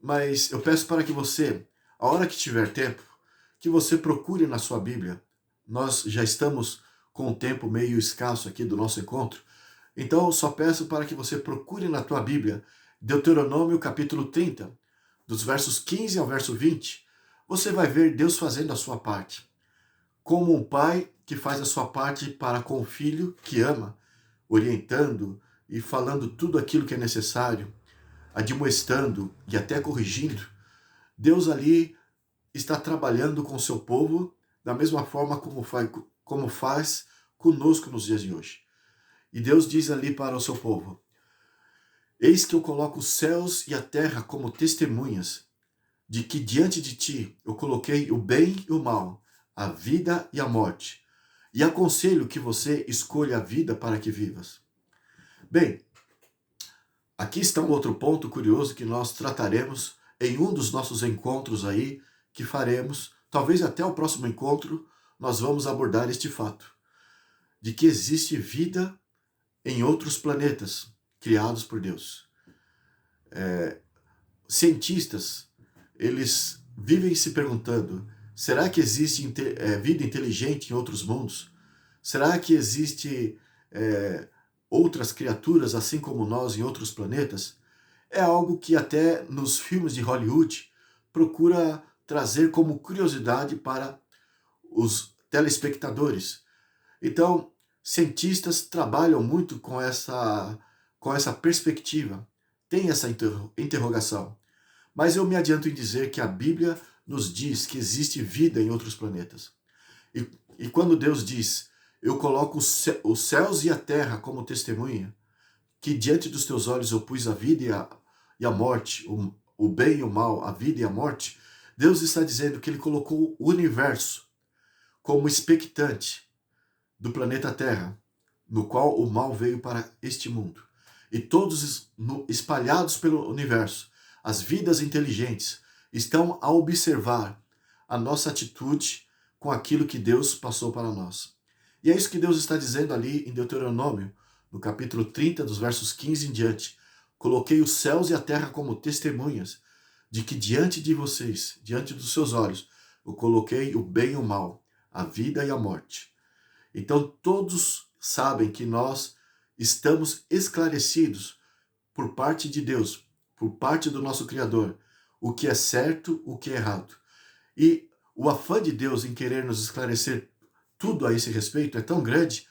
mas eu peço para que você, a hora que tiver tempo, que você procure na sua Bíblia. Nós já estamos com um tempo meio escasso aqui do nosso encontro, então eu só peço para que você procure na tua Bíblia Deuteronômio capítulo 30, dos versos 15 ao verso 20. Você vai ver Deus fazendo a sua parte. Como um pai que faz a sua parte para com o filho que ama, orientando e falando tudo aquilo que é necessário, admoestando e até corrigindo, Deus ali está trabalhando com o seu povo da mesma forma como faz conosco nos dias de hoje. E Deus diz ali para o seu povo: eis que eu coloco os céus e a terra como testemunhas de que diante de ti eu coloquei o bem e o mal, a vida e a morte, e aconselho que você escolha a vida para que vivas. Bem, aqui está um outro ponto curioso que nós trataremos em um dos nossos encontros aí que faremos, talvez até o próximo encontro nós vamos abordar este fato, de que existe vida em outros planetas criados por Deus. Cientistas, eles vivem se perguntando: será que existe vida inteligente em outros mundos? Será que existe outras criaturas assim como nós em outros planetas? É algo que até nos filmes de Hollywood procura trazer como curiosidade para os telespectadores. Então, cientistas trabalham muito com essa perspectiva, tem essa interrogação. Mas eu me adianto em dizer que a Bíblia nos diz que existe vida em outros planetas. E quando Deus diz: eu coloco os céus e a terra como testemunha, que diante dos teus olhos eu pus a vida e a morte, o bem e o mal, a vida e a morte, Deus está dizendo que ele colocou o universo como expectante do planeta Terra, no qual o mal veio para este mundo. E todos espalhados pelo universo, as vidas inteligentes, estão a observar a nossa atitude com aquilo que Deus passou para nós. E é isso que Deus está dizendo ali em Deuteronômio, no capítulo 30, dos versos 15 em diante. Coloquei os céus e a terra como testemunhas de que diante de vocês, diante dos seus olhos, eu coloquei o bem e o mal, a vida e a morte. Então todos sabem que nós estamos esclarecidos por parte de Deus, por parte do nosso Criador, o que é certo, o que é errado. E o afã de Deus em querer nos esclarecer tudo a esse respeito é tão grande,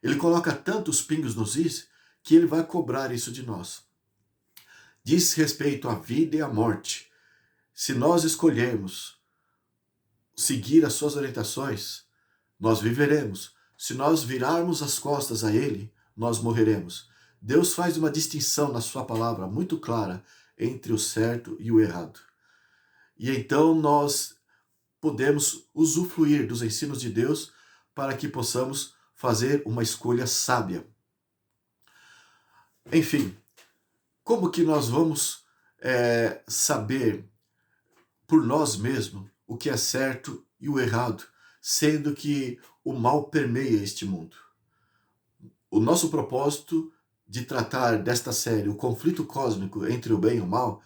ele coloca tantos pingos nos is, que ele vai cobrar isso de nós. Diz respeito à vida e à morte. Se nós escolhermos seguir as suas orientações, nós viveremos. Se nós virarmos as costas a ele, nós morreremos. Deus faz uma distinção na sua palavra muito clara entre o certo e o errado. E então nós podemos usufruir dos ensinos de Deus para que possamos fazer uma escolha sábia. Enfim, como que nós vamos saber por nós mesmos o que é certo e o errado, sendo que o mal permeia este mundo. O nosso propósito de tratar desta série, o conflito cósmico entre o bem e o mal,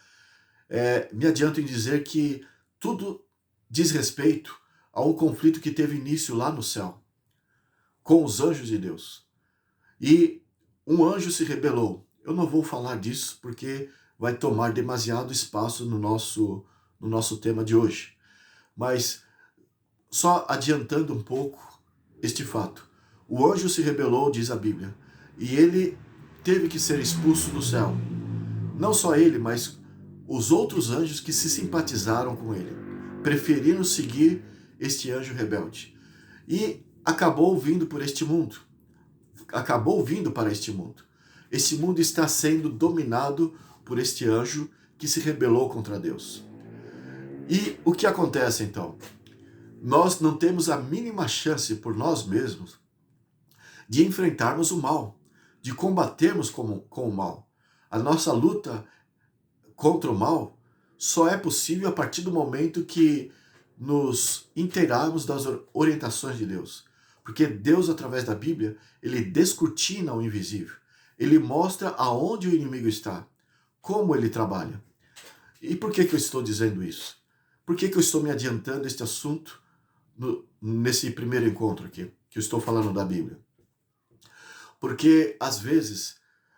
me adianto em dizer que tudo diz respeito a um conflito que teve início lá no céu, com os anjos de Deus. E um anjo se rebelou. Eu não vou falar disso porque vai tomar demasiado espaço no nosso tema de hoje. Mas só adiantando um pouco este fato. O anjo se rebelou, diz a Bíblia, e ele teve que ser expulso do céu. Não só ele, mas os outros anjos que se simpatizaram com ele, preferiram seguir este anjo rebelde. E acabou vindo por este mundo. Acabou vindo para este mundo. Este mundo está sendo dominado por este anjo que se rebelou contra Deus. E o que acontece então? Nós não temos a mínima chance por nós mesmos de enfrentarmos o mal, de combatermos com o mal. A nossa luta contra o mal só é possível a partir do momento que nos inteirarmos das orientações de Deus. Porque Deus, através da Bíblia, ele descortina o invisível. Ele mostra aonde o inimigo está, como ele trabalha. E por que eu estou dizendo isso? Por que eu estou me adiantando este assunto nesse primeiro encontro aqui, que eu estou falando da Bíblia? Porque, às vezes,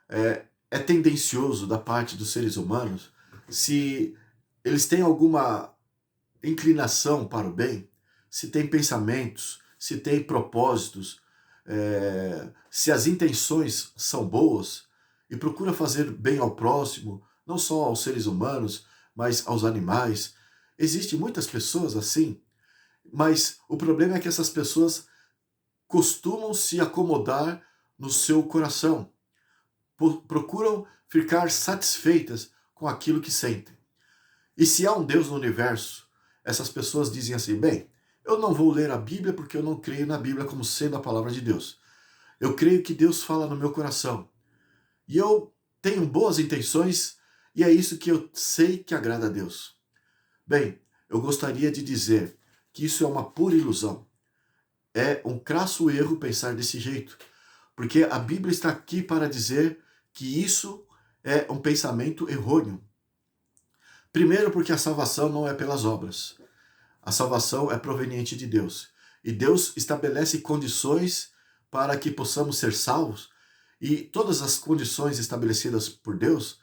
é tendencioso da parte dos seres humanos, se eles têm alguma inclinação para o bem, se têm pensamentos, se têm propósitos, se as intenções são boas e procura fazer bem ao próximo, não só aos seres humanos, mas aos animais. Existem muitas pessoas assim, mas o problema é que essas pessoas costumam se acomodar no seu coração, procuram ficar satisfeitas com aquilo que sentem. E se há um Deus no universo, essas pessoas dizem assim, bem, eu não vou ler a Bíblia porque eu não creio na Bíblia como sendo a palavra de Deus. Eu creio que Deus fala no meu coração. E eu tenho boas intenções e é isso que eu sei que agrada a Deus. Bem, eu gostaria de dizer que isso é uma pura ilusão. É um crasso erro pensar desse jeito, porque a Bíblia está aqui para dizer que isso é um pensamento errôneo. Primeiro, porque a salvação não é pelas obras. A salvação é proveniente de Deus. E Deus estabelece condições para que possamos ser salvos. E todas as condições estabelecidas por Deus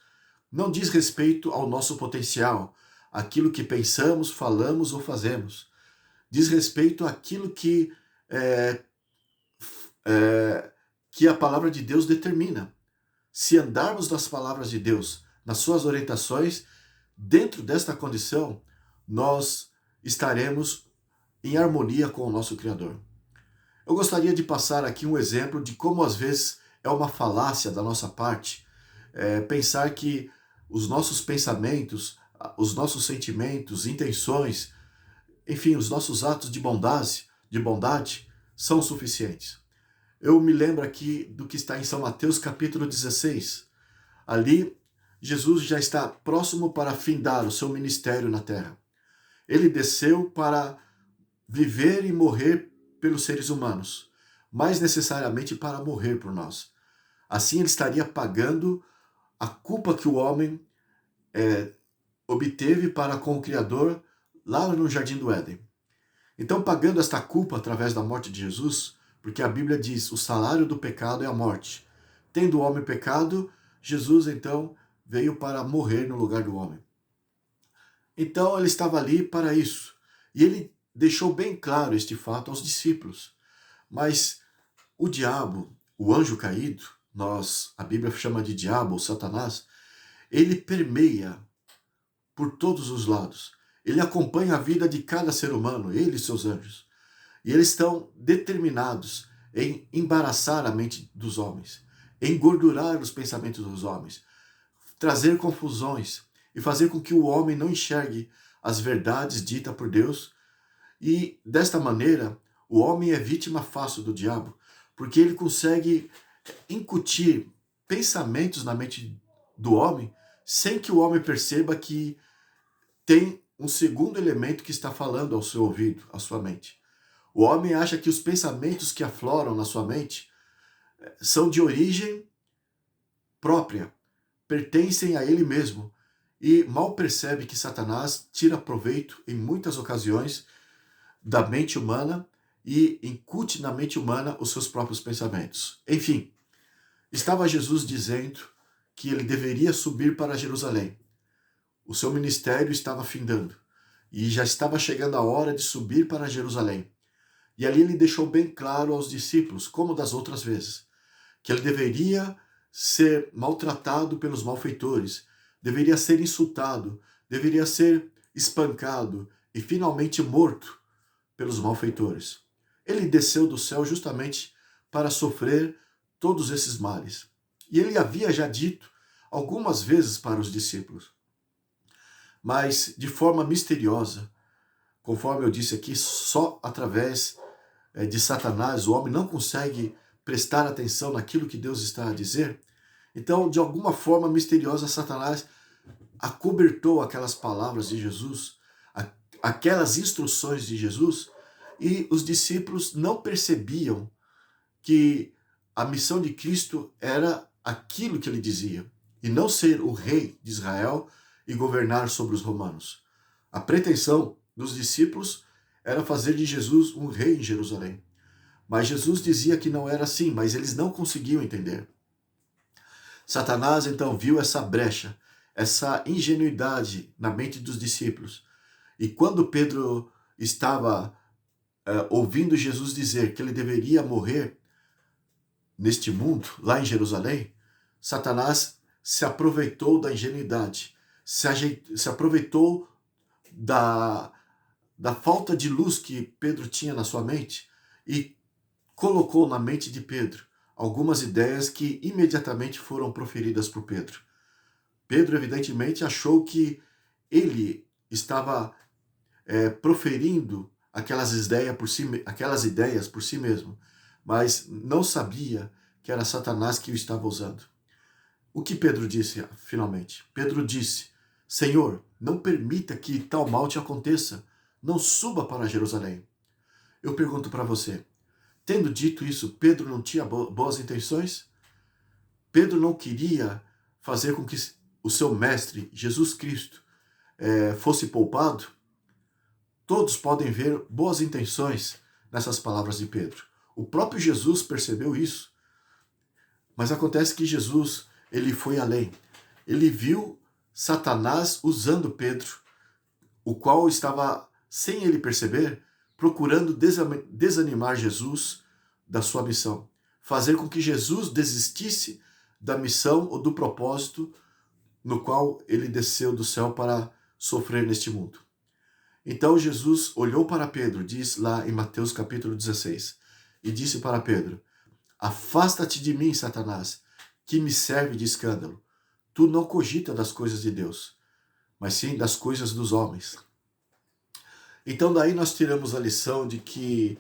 não diz respeito ao nosso potencial, aquilo que pensamos, falamos ou fazemos. Diz respeito àquilo que a palavra de Deus determina. Se andarmos nas palavras de Deus, nas suas orientações, dentro desta condição, nós estaremos em harmonia com o nosso Criador. Eu gostaria de passar aqui um exemplo de como às vezes é uma falácia da nossa parte pensar que os nossos pensamentos, os nossos sentimentos, intenções, enfim, os nossos atos de bondade são suficientes. Eu me lembro aqui do que está em São Mateus capítulo 16. Ali, Jesus já está próximo para findar o seu ministério na terra. Ele desceu para viver e morrer pelos seres humanos, mais necessariamente para morrer por nós. Assim ele estaria pagando a culpa que o homem obteve para com o Criador lá no Jardim do Éden. Então, pagando esta culpa através da morte de Jesus, porque a Bíblia diz, o salário do pecado é a morte. Tendo o homem pecado, Jesus então veio para morrer no lugar do homem. Então ele estava ali para isso. E ele deixou bem claro este fato aos discípulos. Mas o diabo, o anjo caído, a Bíblia chama de diabo ou Satanás, ele permeia por todos os lados. Ele acompanha a vida de cada ser humano, ele e seus anjos. E eles estão determinados em embaraçar a mente dos homens, engordurar os pensamentos dos homens, trazer confusões e fazer com que o homem não enxergue as verdades ditas por Deus. E desta maneira, o homem é vítima fácil do diabo, porque ele consegue incutir pensamentos na mente do homem sem que o homem perceba que tem um segundo elemento que está falando ao seu ouvido, à sua mente. O homem acha que os pensamentos que afloram na sua mente são de origem própria, pertencem a ele mesmo, e mal percebe que Satanás tira proveito em muitas ocasiões da mente humana e incute na mente humana os seus próprios pensamentos. Enfim, estava Jesus dizendo que ele deveria subir para Jerusalém. O seu ministério estava findando e já estava chegando a hora de subir para Jerusalém. E ali ele deixou bem claro aos discípulos, como das outras vezes, que ele deveria ser maltratado pelos malfeitores, deveria ser insultado, deveria ser espancado e finalmente morto pelos malfeitores. Ele desceu do céu justamente para sofrer todos esses males. E ele havia já dito algumas vezes para os discípulos, mas de forma misteriosa, conforme eu disse aqui, só através de Satanás o homem não consegue prestar atenção naquilo que Deus está a dizer. Então, de alguma forma misteriosa, Satanás acobertou aquelas palavras de Jesus, aquelas instruções de Jesus, e os discípulos não percebiam que a missão de Cristo era aquilo que ele dizia, e não ser o rei de Israel e governar sobre os romanos. A pretensão dos discípulos era fazer de Jesus um rei em Jerusalém. Mas Jesus dizia que não era assim, mas eles não conseguiam entender. Satanás então viu essa brecha, essa ingenuidade na mente dos discípulos. E quando Pedro estava ouvindo Jesus dizer que ele deveria morrer neste mundo, lá em Jerusalém, Satanás se aproveitou da ingenuidade, se aproveitou da falta de luz que Pedro tinha na sua mente e colocou na mente de Pedro algumas ideias que imediatamente foram proferidas por Pedro. Pedro, evidentemente, achou que ele estava proferindo aquelas ideias por si mesmo, mas não sabia que era Satanás que o estava usando. O que Pedro disse, finalmente? Pedro disse: Senhor, não permita que tal mal te aconteça, não suba para Jerusalém. Eu pergunto para você, tendo dito isso, Pedro não tinha boas intenções? Pedro não queria fazer com que o seu mestre, Jesus Cristo, fosse poupado? Todos podem ver boas intenções nessas palavras de Pedro. O próprio Jesus percebeu isso. Mas acontece que Jesus, ele foi além. Ele viu Satanás usando Pedro, o qual estava, sem ele perceber, procurando desanimar Jesus da sua missão. Fazer com que Jesus desistisse da missão ou do propósito no qual ele desceu do céu para sofrer neste mundo. Então Jesus olhou para Pedro, diz lá em Mateus capítulo 16, e disse para Pedro: Afasta-te de mim, Satanás, que me serve de escândalo. Tu não cogita das coisas de Deus, mas sim das coisas dos homens. Então daí nós tiramos a lição de que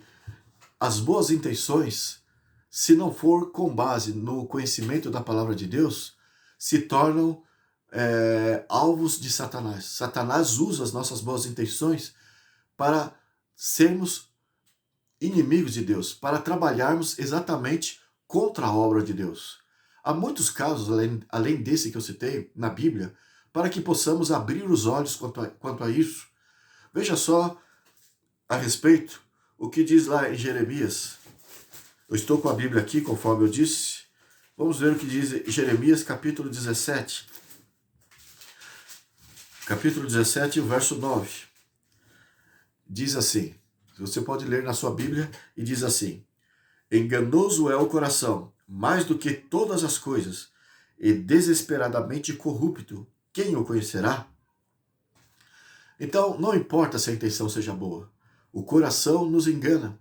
as boas intenções, se não for com base no conhecimento da palavra de Deus, se tornam alvos de Satanás. Satanás usa as nossas boas intenções para sermos inimigos de Deus, para trabalharmos exatamente contra a obra de Deus. Há muitos casos, além desse que eu citei, na Bíblia, para que possamos abrir os olhos quanto a isso. Veja só a respeito o que diz lá em Jeremias. Eu estou com a Bíblia aqui, conforme eu disse. Vamos ver o que diz Jeremias capítulo 17. Capítulo 17, o verso 9. Diz assim, você pode ler na sua Bíblia, e diz assim: Enganoso é o coração, mais do que todas as coisas, e desesperadamente corrupto, quem o conhecerá? Então, não importa se a intenção seja boa, o coração nos engana.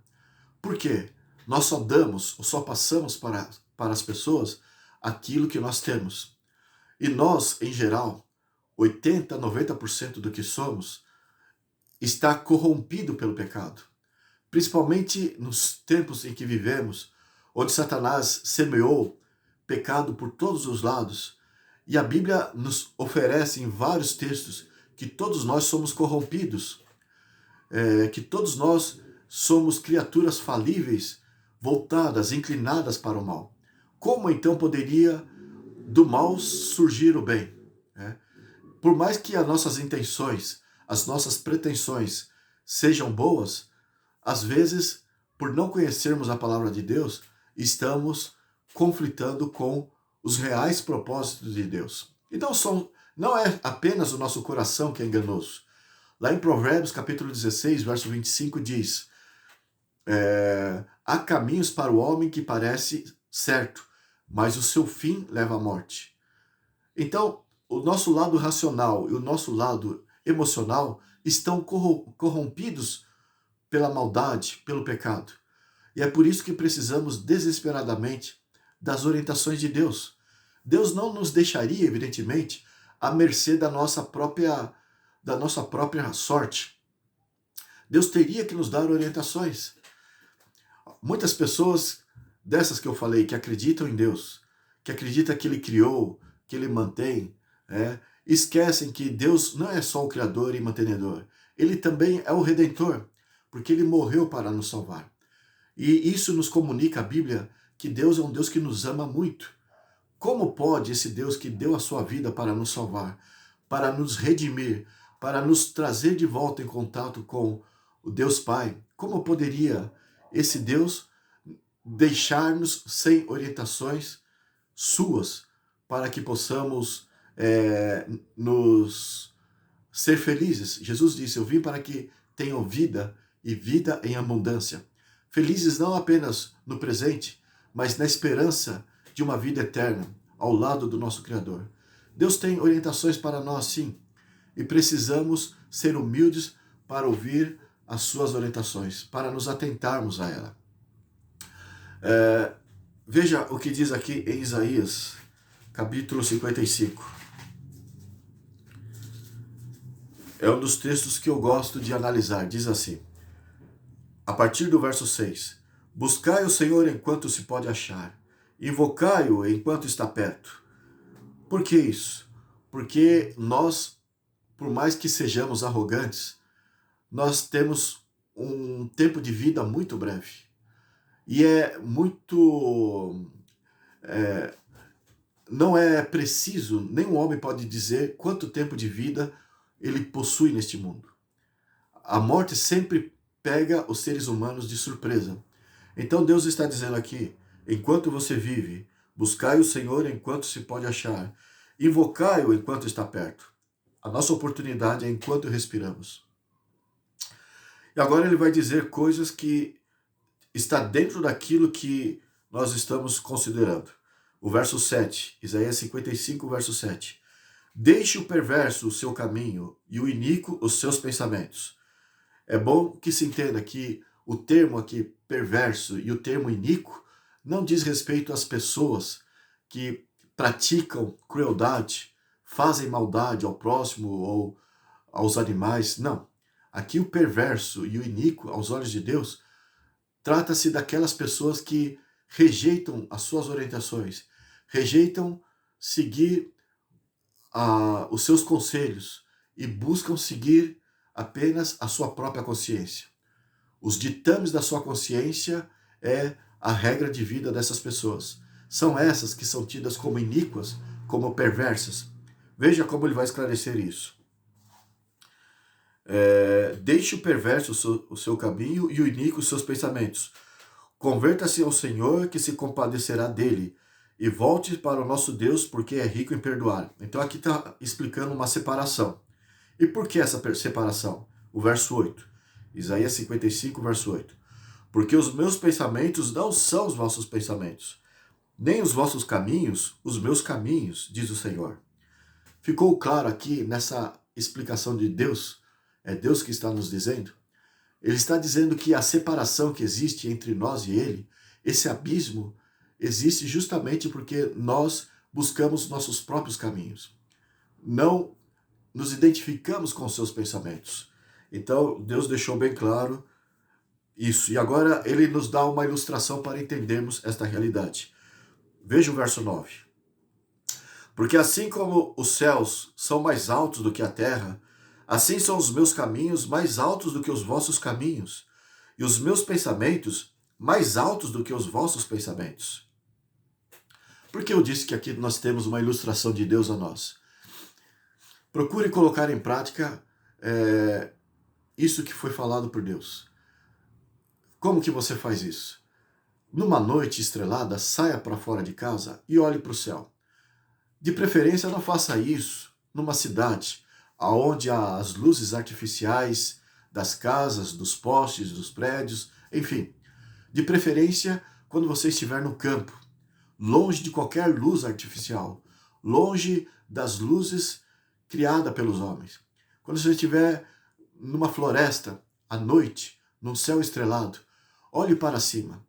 Por quê? Nós só damos, ou só passamos para as pessoas aquilo que nós temos. E nós, em geral, 80%, 90% do que somos está corrompido pelo pecado. Principalmente nos tempos em que vivemos, onde Satanás semeou pecado por todos os lados. E a Bíblia nos oferece em vários textos que todos nós somos corrompidos, que todos nós somos criaturas falíveis, voltadas, inclinadas para o mal. Como então poderia do mal surgir o bem? Né? Por mais que as nossas intenções, as nossas pretensões sejam boas, às vezes, por não conhecermos a palavra de Deus, estamos conflitando com os reais propósitos de Deus. Então, não é apenas o nosso coração que é enganoso. Lá em Provérbios, capítulo 16, verso 25, diz: há caminhos para o homem que parece certo, mas o seu fim leva à morte. Então, o nosso lado racional e o nosso lado emocional estão corrompidos pela maldade, pelo pecado. E é por isso que precisamos desesperadamente das orientações de Deus. Deus não nos deixaria, evidentemente, à mercê da nossa própria sorte. Deus teria que nos dar orientações. Muitas pessoas dessas que eu falei, que acreditam em Deus, que acreditam que Ele criou, que Ele mantém, esquecem que Deus não é só o Criador e mantenedor. Ele também é o Redentor, porque Ele morreu para nos salvar. E isso nos comunica a Bíblia que Deus é um Deus que nos ama muito. Como pode esse Deus que deu a sua vida para nos salvar, para nos redimir, para nos trazer de volta em contato com o Deus Pai, como poderia esse Deus deixar-nos sem orientações suas para que possamos nos ser felizes? Jesus disse: eu vim para que tenham vida e vida em abundância. Felizes não apenas no presente, mas na esperança de uma vida eterna ao lado do nosso Criador. Deus tem orientações para nós, sim, e precisamos ser humildes para ouvir as suas orientações, para nos atentarmos a ela. Veja o que diz aqui em Isaías, capítulo 55. É um dos textos que eu gosto de analisar. Diz assim, a partir do verso 6: buscai o Senhor enquanto se pode achar, invocai-o enquanto está perto. Por que isso? Porque nós, por mais que sejamos arrogantes, nós temos um tempo de vida muito breve. E não é preciso, nenhum homem pode dizer quanto tempo de vida ele possui neste mundo. A morte sempre pega os seres humanos de surpresa. Então Deus está dizendo aqui: enquanto você vive, buscai o Senhor enquanto se pode achar, invocai-o enquanto está perto. A nossa oportunidade é enquanto respiramos. E agora ele vai dizer coisas que está dentro daquilo que nós estamos considerando. O verso 7, Isaías 55, verso 7. Deixe o perverso o seu caminho e o iníquo os seus pensamentos. É bom que se entenda que o termo aqui, perverso, e o termo iníquo, não diz respeito às pessoas que praticam crueldade, fazem maldade ao próximo ou aos animais. Não. Aqui o perverso e o iníquo, aos olhos de Deus, trata-se daquelas pessoas que rejeitam as suas orientações, rejeitam seguir os seus conselhos e buscam seguir apenas a sua própria consciência. Os ditames da sua consciência é a regra de vida dessas pessoas. São essas que são tidas como iníquas, como perversas. Veja como ele vai esclarecer isso. Deixe o perverso o seu caminho e o iníquo os seus pensamentos. Converta-se ao Senhor, que se compadecerá dele, e volte para o nosso Deus, porque é rico em perdoar. Então aqui está explicando uma separação. E por que essa separação? O verso 8. Isaías 55, verso 8. Porque os meus pensamentos não são os vossos pensamentos, nem os vossos caminhos, os meus caminhos, diz o Senhor. Ficou claro aqui nessa explicação de Deus? É Deus que está nos dizendo? Ele está dizendo que a separação que existe entre nós e Ele, esse abismo, existe justamente porque nós buscamos nossos próprios caminhos. Não nos identificamos com os seus pensamentos. Então, Deus deixou bem claro isso. E agora ele nos dá uma ilustração para entendermos esta realidade. Veja o verso 9. Porque assim como os céus são mais altos do que a terra, assim são os meus caminhos mais altos do que os vossos caminhos, e os meus pensamentos mais altos do que os vossos pensamentos. Porque eu disse que aqui nós temos uma ilustração de Deus a nós. Procure colocar em prática isso que foi falado por Deus. Como que você faz isso? Numa noite estrelada, saia para fora de casa e olhe para o céu. De preferência, não faça isso numa cidade onde há as luzes artificiais das casas, dos postes, dos prédios, enfim. De preferência, quando você estiver no campo, longe de qualquer luz artificial, longe das luzes criadas pelos homens. Quando você estiver numa floresta, à noite, num céu estrelado, olhe para cima.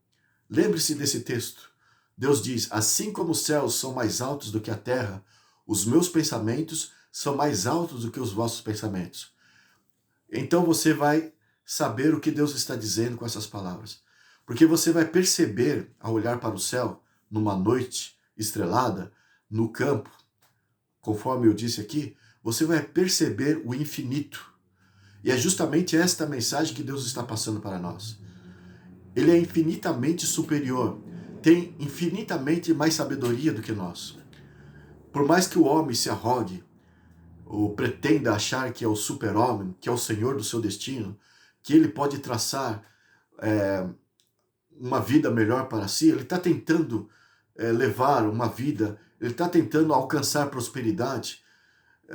Lembre-se desse texto. Deus diz, assim como os céus são mais altos do que a terra, os meus pensamentos são mais altos do que os vossos pensamentos. Então você vai saber o que Deus está dizendo com essas palavras. Porque você vai perceber, ao olhar para o céu, numa noite estrelada, no campo, conforme eu disse aqui, você vai perceber o infinito. E é justamente esta mensagem que Deus está passando para nós. Ele é infinitamente superior, tem infinitamente mais sabedoria do que nós. Por mais que o homem se arrogue, ou pretenda achar que é o super-homem, que é o senhor do seu destino, que ele pode traçar uma vida melhor para si, ele está tentando levar uma vida, ele está tentando alcançar prosperidade.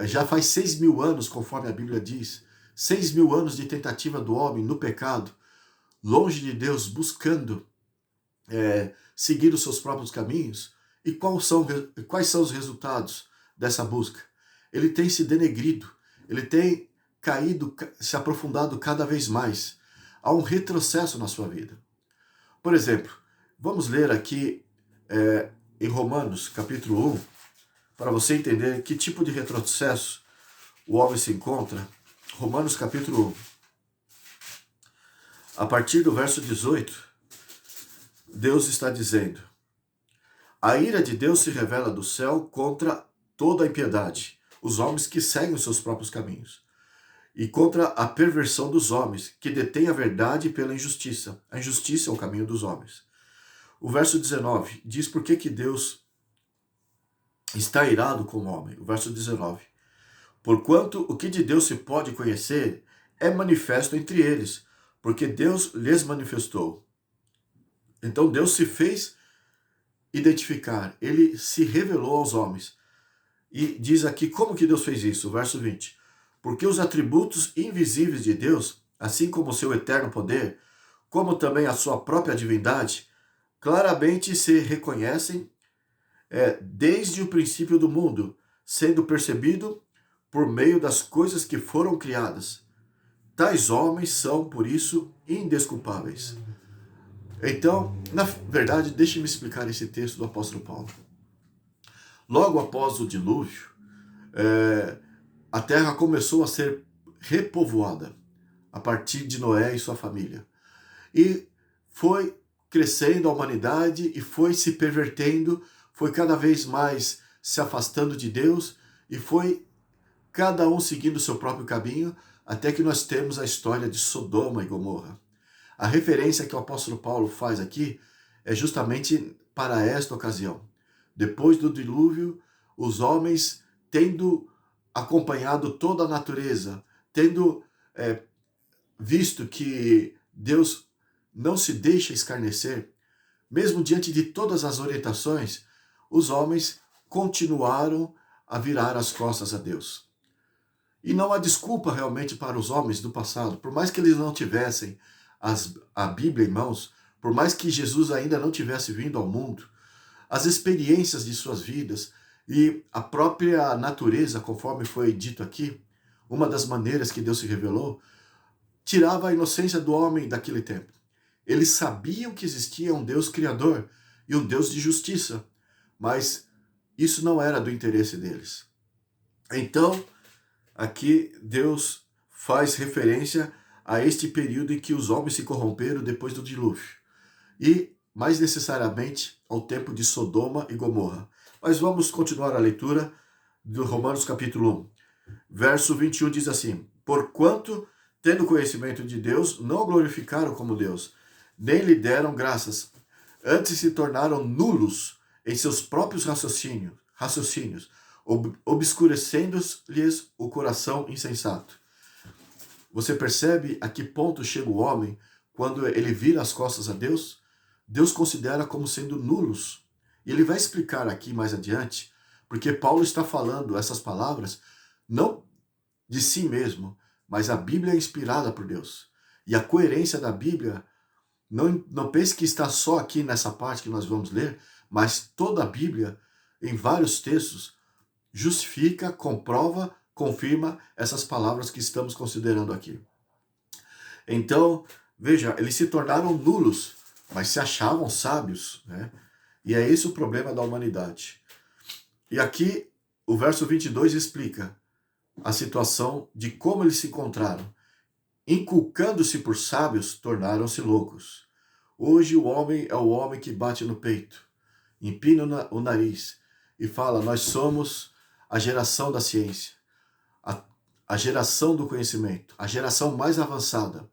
Já faz 6.000 anos, conforme a Bíblia diz, 6.000 anos de tentativa do homem no pecado, longe de Deus, buscando seguir os seus próprios caminhos. E quais são os resultados dessa busca? Ele tem se denegrido, ele tem caído, se aprofundado cada vez mais. Há um retrocesso na sua vida. Por exemplo, vamos ler aqui em Romanos, capítulo 1, para você entender que tipo de retrocesso o homem se encontra. Romanos, capítulo 1. A partir do verso 18, Deus está dizendo: a ira de Deus se revela do céu contra toda a impiedade, os homens que seguem os seus próprios caminhos, e contra a perversão dos homens, que detêm a verdade pela injustiça. A injustiça é o caminho dos homens. O verso 19 diz por que Deus está irado com o homem. O verso 19. Porquanto o que de Deus se pode conhecer é manifesto entre eles, porque Deus lhes manifestou. Então Deus se fez identificar, ele se revelou aos homens. E diz aqui como que Deus fez isso, o verso 20. Porque os atributos invisíveis de Deus, assim como o seu eterno poder, como também a sua própria divindade, claramente se reconhecem desde o princípio do mundo, sendo percebido por meio das coisas que foram criadas. Tais homens são, por isso, indesculpáveis. Então, na verdade, deixe-me explicar esse texto do apóstolo Paulo. Logo após o dilúvio, a terra começou a ser repovoada a partir de Noé e sua família. E foi crescendo a humanidade e foi se pervertendo, foi cada vez mais se afastando de Deus e foi cada um seguindo o seu próprio caminho, até que nós temos a história de Sodoma e Gomorra. A referência que o apóstolo Paulo faz aqui é justamente para esta ocasião. Depois do dilúvio, os homens, tendo acompanhado toda a natureza, tendo visto que Deus não se deixa escarnecer, mesmo diante de todas as orientações, os homens continuaram a virar as costas a Deus. E não há desculpa realmente para os homens do passado, por mais que eles não tivessem a Bíblia em mãos, por mais que Jesus ainda não tivesse vindo ao mundo, as experiências de suas vidas e a própria natureza, conforme foi dito aqui, uma das maneiras que Deus se revelou, tirava a inocência do homem daquele tempo. Eles sabiam que existia um Deus criador e um Deus de justiça, mas isso não era do interesse deles. Então, aqui Deus faz referência a este período em que os homens se corromperam depois do dilúvio. E, mais necessariamente, ao tempo de Sodoma e Gomorra. Mas vamos continuar a leitura do Romanos capítulo 1. Verso 21 diz assim: porquanto tendo conhecimento de Deus, não o glorificaram como Deus, nem lhe deram graças. Antes se tornaram nulos em seus próprios raciocínios, obscurecendo-lhes o coração insensato. Você percebe a que ponto chega o homem quando ele vira as costas a Deus? Deus considera como sendo nulos. E ele vai explicar aqui mais adiante, porque Paulo está falando essas palavras não de si mesmo, mas a Bíblia é inspirada por Deus. E a coerência da Bíblia, não pense que está só aqui nessa parte que nós vamos ler, mas toda a Bíblia, em vários textos, justifica, comprova, confirma essas palavras que estamos considerando aqui. Então, veja, eles se tornaram nulos, mas se achavam sábios, né? E é esse o problema da humanidade. E aqui, o verso 22 explica a situação de como eles se encontraram. Inculcando-se por sábios, tornaram-se loucos. Hoje o homem é o homem que bate no peito, empina o nariz e fala: nós somos a geração da ciência, a geração do conhecimento, a geração mais avançada,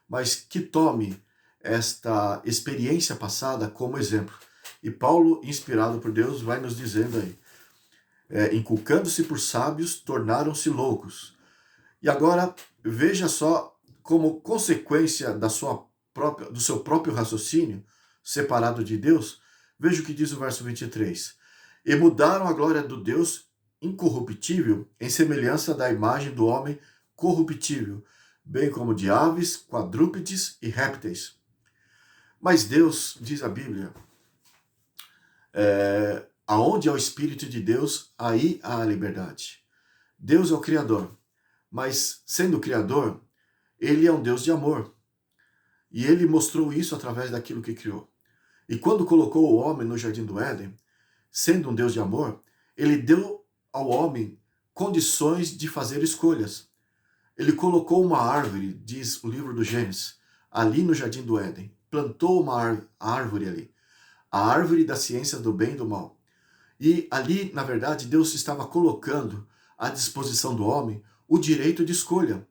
mas que tome esta experiência passada como exemplo. E Paulo, inspirado por Deus, vai nos dizendo aí, inculcando-se por sábios, tornaram-se loucos. E agora, veja só, como consequência do seu próprio raciocínio, separado de Deus, veja o que diz o verso 23. E mudaram a glória do Deus incorruptível em semelhança da imagem do homem corruptível, bem como de aves, quadrúpedes e répteis. Mas Deus, diz a Bíblia, aonde há o Espírito de Deus, aí há a liberdade. Deus é o Criador, mas sendo o Criador, Ele é um Deus de amor. E Ele mostrou isso através daquilo que criou. E quando colocou o homem no Jardim do Éden, sendo um Deus de amor, Ele deu ao homem condições de fazer escolhas. Ele colocou uma árvore, diz o livro do Gênesis, ali no Jardim do Éden. Plantou uma árvore ali. A árvore da ciência do bem e do mal. E ali, na verdade, Deus estava colocando à disposição do homem o direito de escolha.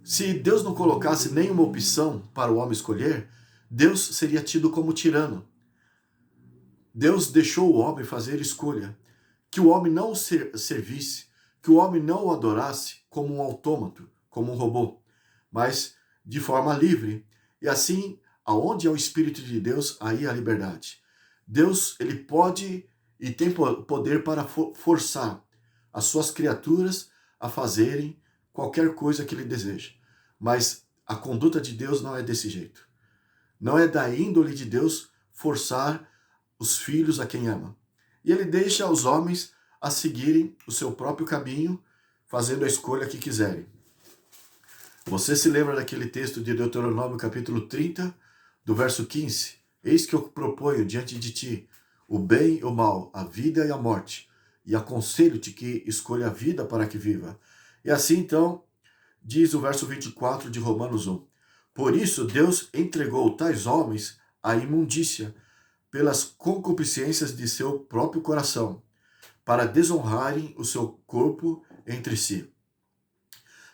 Se Deus não colocasse nenhuma opção para o homem escolher, Deus seria tido como tirano. Deus deixou o homem fazer escolha, que o homem não o servisse, que o homem não o adorasse como um autômato, como um robô, mas de forma livre. E assim, aonde é o Espírito de Deus, aí há a liberdade. Deus, ele pode e tem poder para forçar as suas criaturas a fazerem qualquer coisa que ele deseja. Mas a conduta de Deus não é desse jeito. Não é da índole de Deus forçar os filhos a quem ama. E ele deixa os homens a seguirem o seu próprio caminho, fazendo a escolha que quiserem. Você se lembra daquele texto de Deuteronômio capítulo 30, do verso 15? Eis que eu proponho diante de ti o bem e o mal, a vida e a morte, e aconselho-te que escolha a vida para que viva. E assim então, diz o verso 24 de Romanos 1. Por isso Deus entregou tais homens à imundícia, pelas concupiscências de seu próprio coração, para desonrarem o seu corpo entre si.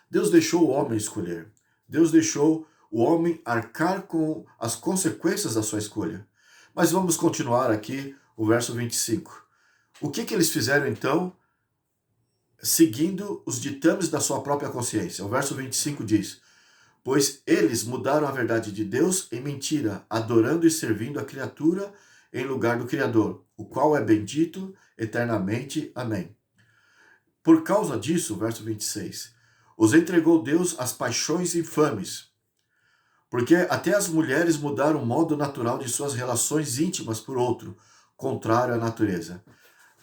Deus deixou o homem escolher. Deus deixou o homem arcar com as consequências da sua escolha. Mas vamos continuar aqui o verso 25. O que eles fizeram então, seguindo os ditames da sua própria consciência? O verso 25 diz: pois eles mudaram a verdade de Deus em mentira, adorando e servindo a criatura em lugar do Criador, o qual é bendito eternamente. Amém. Por causa disso, verso 26, os entregou Deus às paixões infames, porque até as mulheres mudaram o modo natural de suas relações íntimas por outro, contrário à natureza.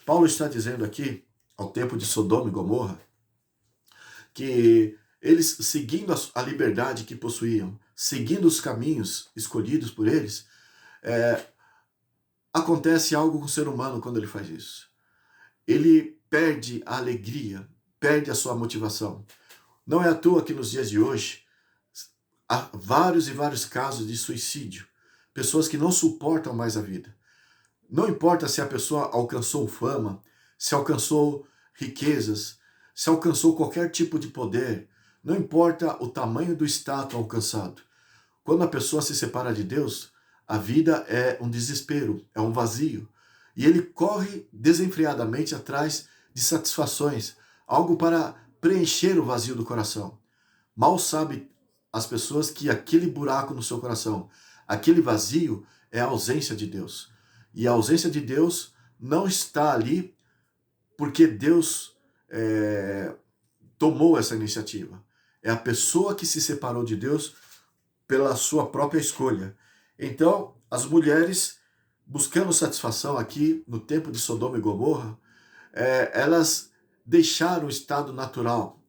Paulo está dizendo aqui, ao tempo de Sodoma e Gomorra, que eles, seguindo a liberdade que possuíam, seguindo os caminhos escolhidos por eles, acontece algo com o ser humano quando ele faz isso. Ele perde a alegria, perde a sua motivação. Não é à toa que nos dias de hoje há vários e vários casos de suicídio. Pessoas que não suportam mais a vida. Não importa se a pessoa alcançou fama, se alcançou riquezas, se alcançou qualquer tipo de poder, Não importa o tamanho do status alcançado. Quando a pessoa se separa de Deus, a vida é um desespero, é um vazio. E ele corre desenfreadamente atrás de satisfações, algo para preencher o vazio do coração. Mal sabe as pessoas que aquele buraco no seu coração, aquele vazio é a ausência de Deus. E a ausência de Deus não está ali porque Deus tomou essa iniciativa. É a pessoa que se separou de Deus pela sua própria escolha. Então, as mulheres, buscando satisfação aqui no tempo de Sodoma e Gomorra, elas deixaram o estado natural,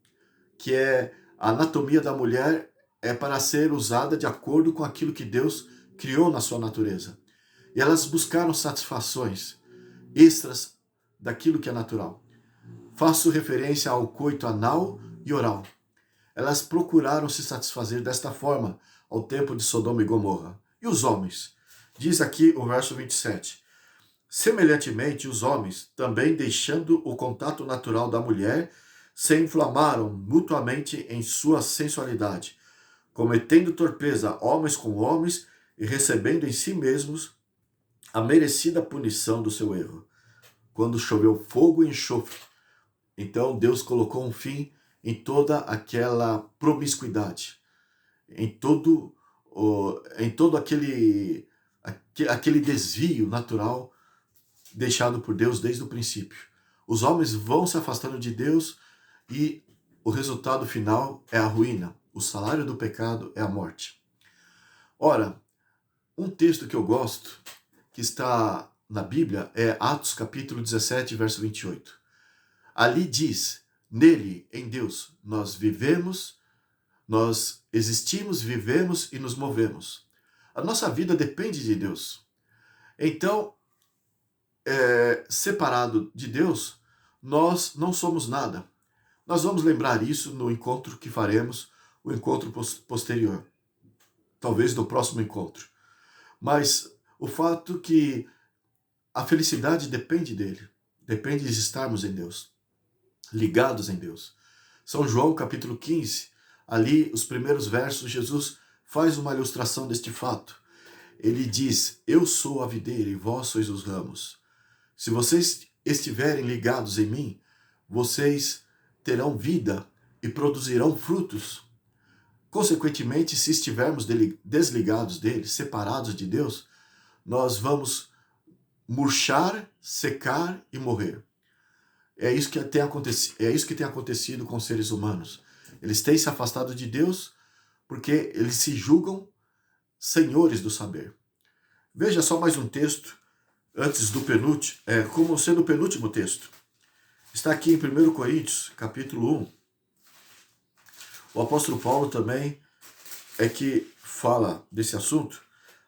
que é a anatomia da mulher é para ser usada de acordo com aquilo que Deus criou na sua natureza. E elas buscaram satisfações extras daquilo que é natural. Faço referência ao coito anal e oral. Elas procuraram se satisfazer desta forma ao tempo de Sodoma e Gomorra. E os homens? Diz aqui o verso 27. Semelhantemente, os homens, também deixando o contato natural da mulher, se inflamaram mutuamente em sua sensualidade, cometendo torpeza homens com homens e recebendo em si mesmos a merecida punição do seu erro. Quando choveu fogo e enxofre, então Deus colocou um fim em toda aquela promiscuidade, em todo aquele desvio natural deixado por Deus desde o princípio. Os homens vão se afastando de Deus e o resultado final é a ruína. O salário do pecado é a morte. Ora, um texto que eu gosto, que está na Bíblia, é Atos capítulo 17, verso 28. Ali diz, nele, em Deus, nós vivemos, nós existimos, vivemos e nos movemos. A nossa vida depende de Deus. Então, separado de Deus, nós não somos nada. Nós vamos lembrar isso no encontro que faremos, o encontro posterior. Talvez no próximo encontro. Mas o fato que a felicidade depende dele. Depende de estarmos em Deus. Ligados em Deus. São João capítulo 15, ali os primeiros versos, Jesus faz uma ilustração deste fato. Ele diz, eu sou a videira e vós sois os ramos. Se vocês estiverem ligados em mim, vocês terão vida e produzirão frutos. Consequentemente, se estivermos desligados dele, separados de Deus, nós vamos murchar, secar e morrer. É isso que tem acontecido com os seres humanos. Eles têm se afastado de Deus porque eles se julgam senhores do saber. Veja só mais um texto, antes do penúltimo, como sendo o penúltimo texto. Está aqui em 1 Coríntios, capítulo 1. O apóstolo Paulo também é que fala desse assunto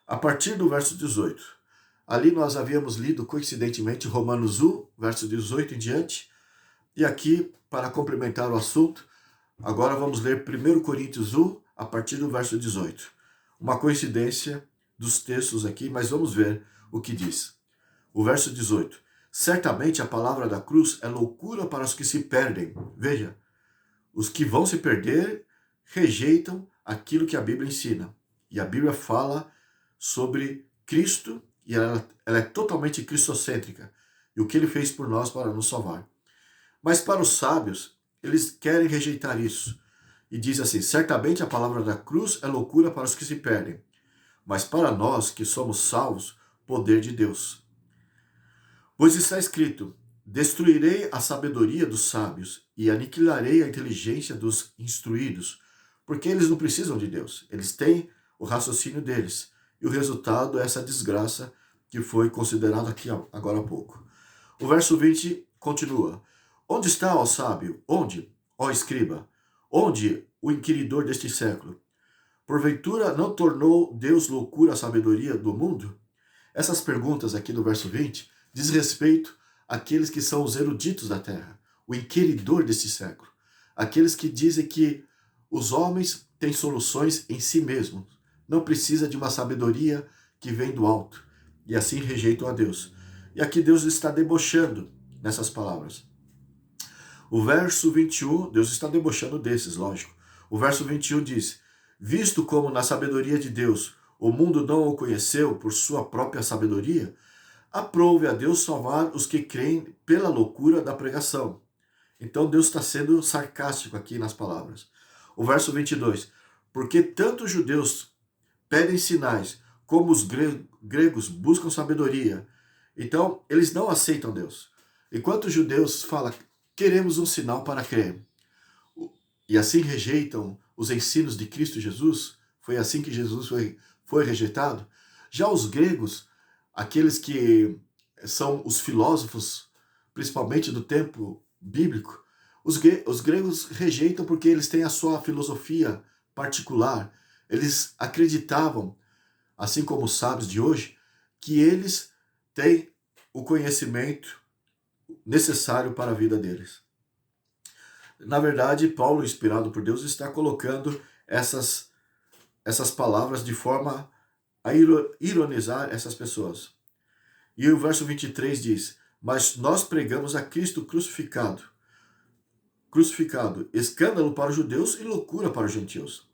a partir do verso 18. Ali nós havíamos lido coincidentemente Romanos 1, verso 18 em diante. E aqui, para complementar o assunto, agora vamos ler 1 Coríntios 1, a partir do verso 18. Uma coincidência dos textos aqui, mas vamos ver o que diz. O verso 18. Certamente a palavra da cruz é loucura para os que se perdem. Veja, os que vão se perder rejeitam aquilo que a Bíblia ensina. E a Bíblia fala sobre Cristo e ela é totalmente cristocêntrica. E o que ele fez por nós para nos salvar. Mas para os sábios, eles querem rejeitar isso. E diz assim, certamente a palavra da cruz é loucura para os que se perdem. Mas para nós que somos salvos, poder de Deus. Pois está escrito, destruirei a sabedoria dos sábios e aniquilarei a inteligência dos instruídos, porque eles não precisam de Deus, eles têm o raciocínio deles, e o resultado é essa desgraça que foi considerada aqui agora há pouco. O verso 20 continua, onde está, ó sábio? Onde, ó escriba? Onde o inquiridor deste século? Porventura não tornou Deus loucura a sabedoria do mundo? Essas perguntas aqui do verso 20 diz respeito àqueles que são os eruditos da terra, o inquiridor deste século, aqueles que dizem que os homens têm soluções em si mesmos, não precisa de uma sabedoria que vem do alto, e assim rejeitam a Deus. E aqui Deus está debochando nessas palavras. O verso 21, Deus está debochando desses, lógico. O verso 21 diz: visto como na sabedoria de Deus o mundo não o conheceu por sua própria sabedoria, aprove a Deus salvar os que creem pela loucura da pregação. Então Deus está sendo sarcástico aqui nas palavras. O verso 22. Porque tanto os judeus pedem sinais, como os gregos buscam sabedoria. Então, eles não aceitam Deus. Enquanto os judeus falam, queremos um sinal para crer, e assim rejeitam os ensinos de Cristo Jesus, foi assim que Jesus foi rejeitado. Já os gregos, aqueles que são os filósofos, principalmente do tempo bíblico, os gregos rejeitam porque eles têm a sua filosofia particular. Eles acreditavam, assim como os sábios de hoje, que eles têm o conhecimento necessário para a vida deles. Na verdade, Paulo, inspirado por Deus, está colocando essas palavras de forma a ironizar essas pessoas. E o verso 23 diz: mas nós pregamos a Cristo crucificado, escândalo para os judeus e loucura para os gentios.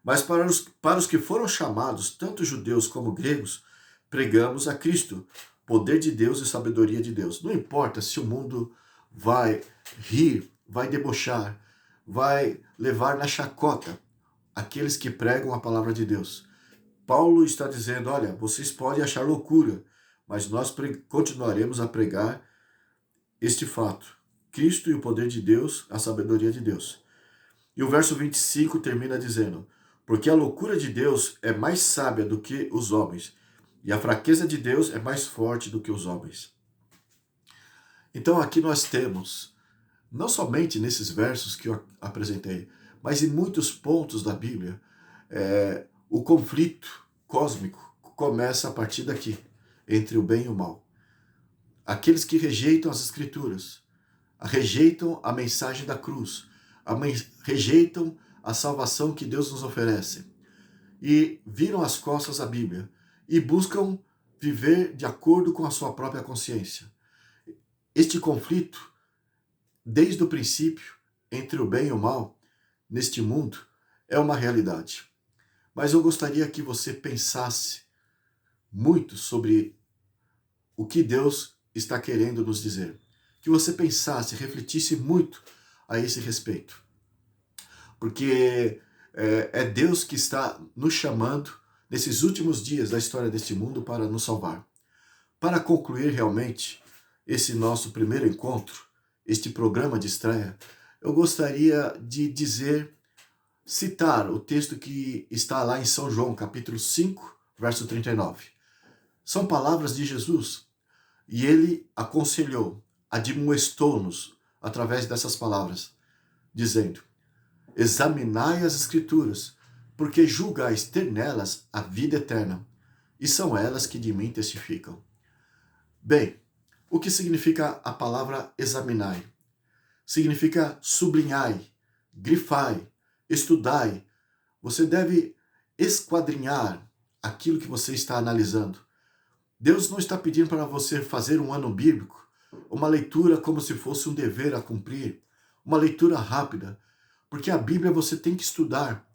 Mas para os que foram chamados, tanto judeus como gregos, pregamos a Cristo, poder de Deus e sabedoria de Deus. Não importa se o mundo vai rir, vai debochar, vai levar na chacota aqueles que pregam a palavra de Deus. Paulo está dizendo, olha, vocês podem achar loucura, mas nós continuaremos a pregar este fato. Cristo e o poder de Deus, a sabedoria de Deus. E o verso 25 termina dizendo: porque a loucura de Deus é mais sábia do que os homens, e a fraqueza de Deus é mais forte do que os homens. Então aqui nós temos, não somente nesses versos que eu apresentei, mas em muitos pontos da Bíblia, o conflito cósmico começa a partir daqui, entre o bem e o mal. Aqueles que rejeitam as Escrituras, rejeitam a mensagem da cruz, rejeitam a salvação que Deus nos oferece, e viram as costas à Bíblia, e buscam viver de acordo com a sua própria consciência. Este conflito, desde o princípio, entre o bem e o mal, neste mundo, é uma realidade. Mas eu gostaria que você pensasse muito sobre o que Deus está querendo nos dizer. Que você pensasse, refletisse muito a esse respeito. Porque é Deus que está nos chamando nesses últimos dias da história deste mundo para nos salvar. Para concluir realmente esse nosso primeiro encontro, este programa de estreia, eu gostaria de citar o texto que está lá em São João, capítulo 5, verso 39. São palavras de Jesus, e ele aconselhou, admoestou-nos através dessas palavras, dizendo: examinai as Escrituras, porque julgais ter nelas a vida eterna, e são elas que de mim testificam. Bem, o que significa a palavra examinai? Significa sublinhai, grifai, estudai. Você deve esquadrinhar aquilo que você está analisando. Deus não está pedindo para você fazer um ano bíblico, uma leitura como se fosse um dever a cumprir, uma leitura rápida, porque a Bíblia você tem que estudar.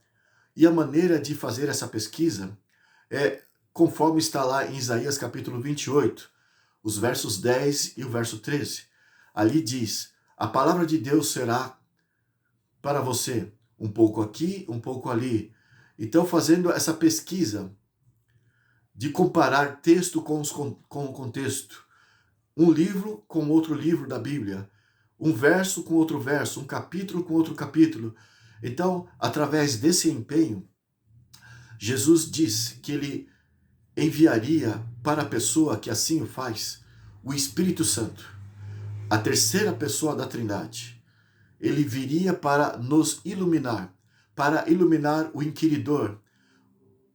E a maneira de fazer essa pesquisa é conforme está lá em Isaías capítulo 28, os versos 10 e o verso 13. Ali diz: a palavra de Deus será para você um pouco aqui, um pouco ali. Então, fazendo essa pesquisa de comparar texto com o contexto, um livro com outro livro da Bíblia, um verso com outro verso, um capítulo com outro capítulo. Então, através desse empenho, Jesus disse que ele enviaria para a pessoa que assim o faz o Espírito Santo, a terceira pessoa da Trindade. Ele viria para nos iluminar, para iluminar o inquiridor,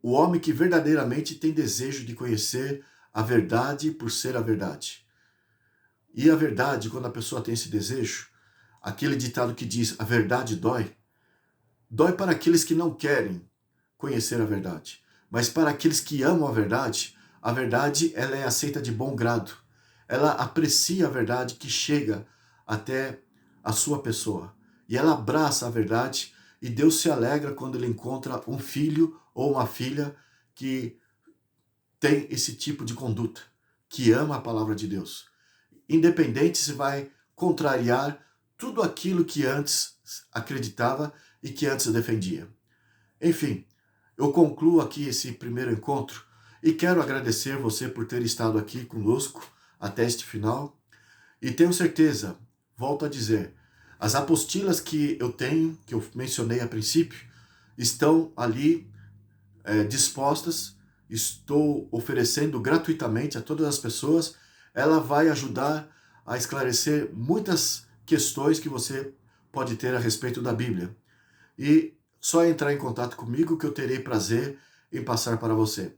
o homem que verdadeiramente tem desejo de conhecer a verdade por ser a verdade. E a verdade, quando a pessoa tem esse desejo, aquele ditado que diz, a verdade dói, dói para aqueles que não querem conhecer a verdade. Mas para aqueles que amam a verdade ela é aceita de bom grado. Ela aprecia a verdade que chega até a sua pessoa. E ela abraça a verdade E Deus se alegra quando ele encontra um filho ou uma filha que tem esse tipo de conduta, que ama a palavra de Deus. Independente se vai contrariar tudo aquilo que antes acreditava e que antes defendia. Enfim, eu concluo aqui esse primeiro encontro e quero agradecer você por ter estado aqui conosco até este final. E tenho certeza, volto a dizer, as apostilas que eu tenho, que eu mencionei a princípio, estão ali dispostas, estou oferecendo gratuitamente a todas as pessoas. Ela vai ajudar a esclarecer muitas questões que você pode ter a respeito da Bíblia. E só entrar em contato comigo que eu terei prazer em passar para você.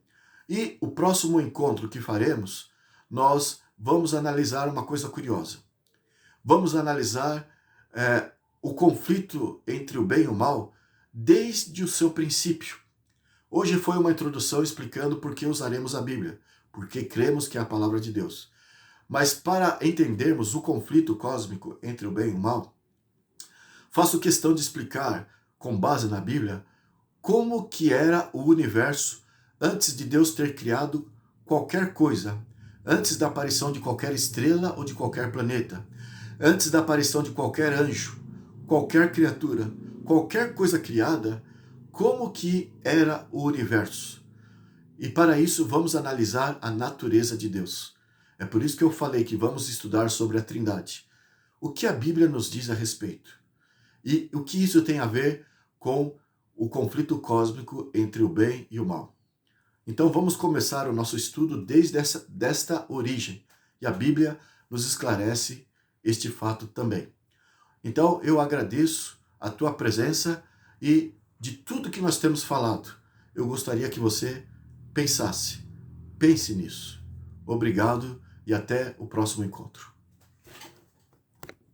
E o próximo encontro que faremos, nós vamos analisar uma coisa curiosa. Vamos analisar o conflito entre o bem e o mal desde o seu princípio. Hoje foi uma introdução explicando por que usaremos a Bíblia, porque cremos que é a palavra de Deus. Mas para entendermos o conflito cósmico entre o bem e o mal, faço questão de explicar, com base na Bíblia, como que era o universo antes de Deus ter criado qualquer coisa, antes da aparição de qualquer estrela ou de qualquer planeta, antes da aparição de qualquer anjo, qualquer criatura, qualquer coisa criada, como que era o universo. E para isso vamos analisar a natureza de Deus. É por isso que eu falei que vamos estudar sobre a Trindade. O que a Bíblia nos diz a respeito? E o que isso tem a ver com o conflito cósmico entre o bem e o mal? Então vamos começar o nosso estudo desde desta origem. E a Bíblia nos esclarece este fato também. Então eu agradeço a tua presença e de tudo que nós temos falado, eu gostaria que você pense nisso. Obrigado e até o próximo encontro.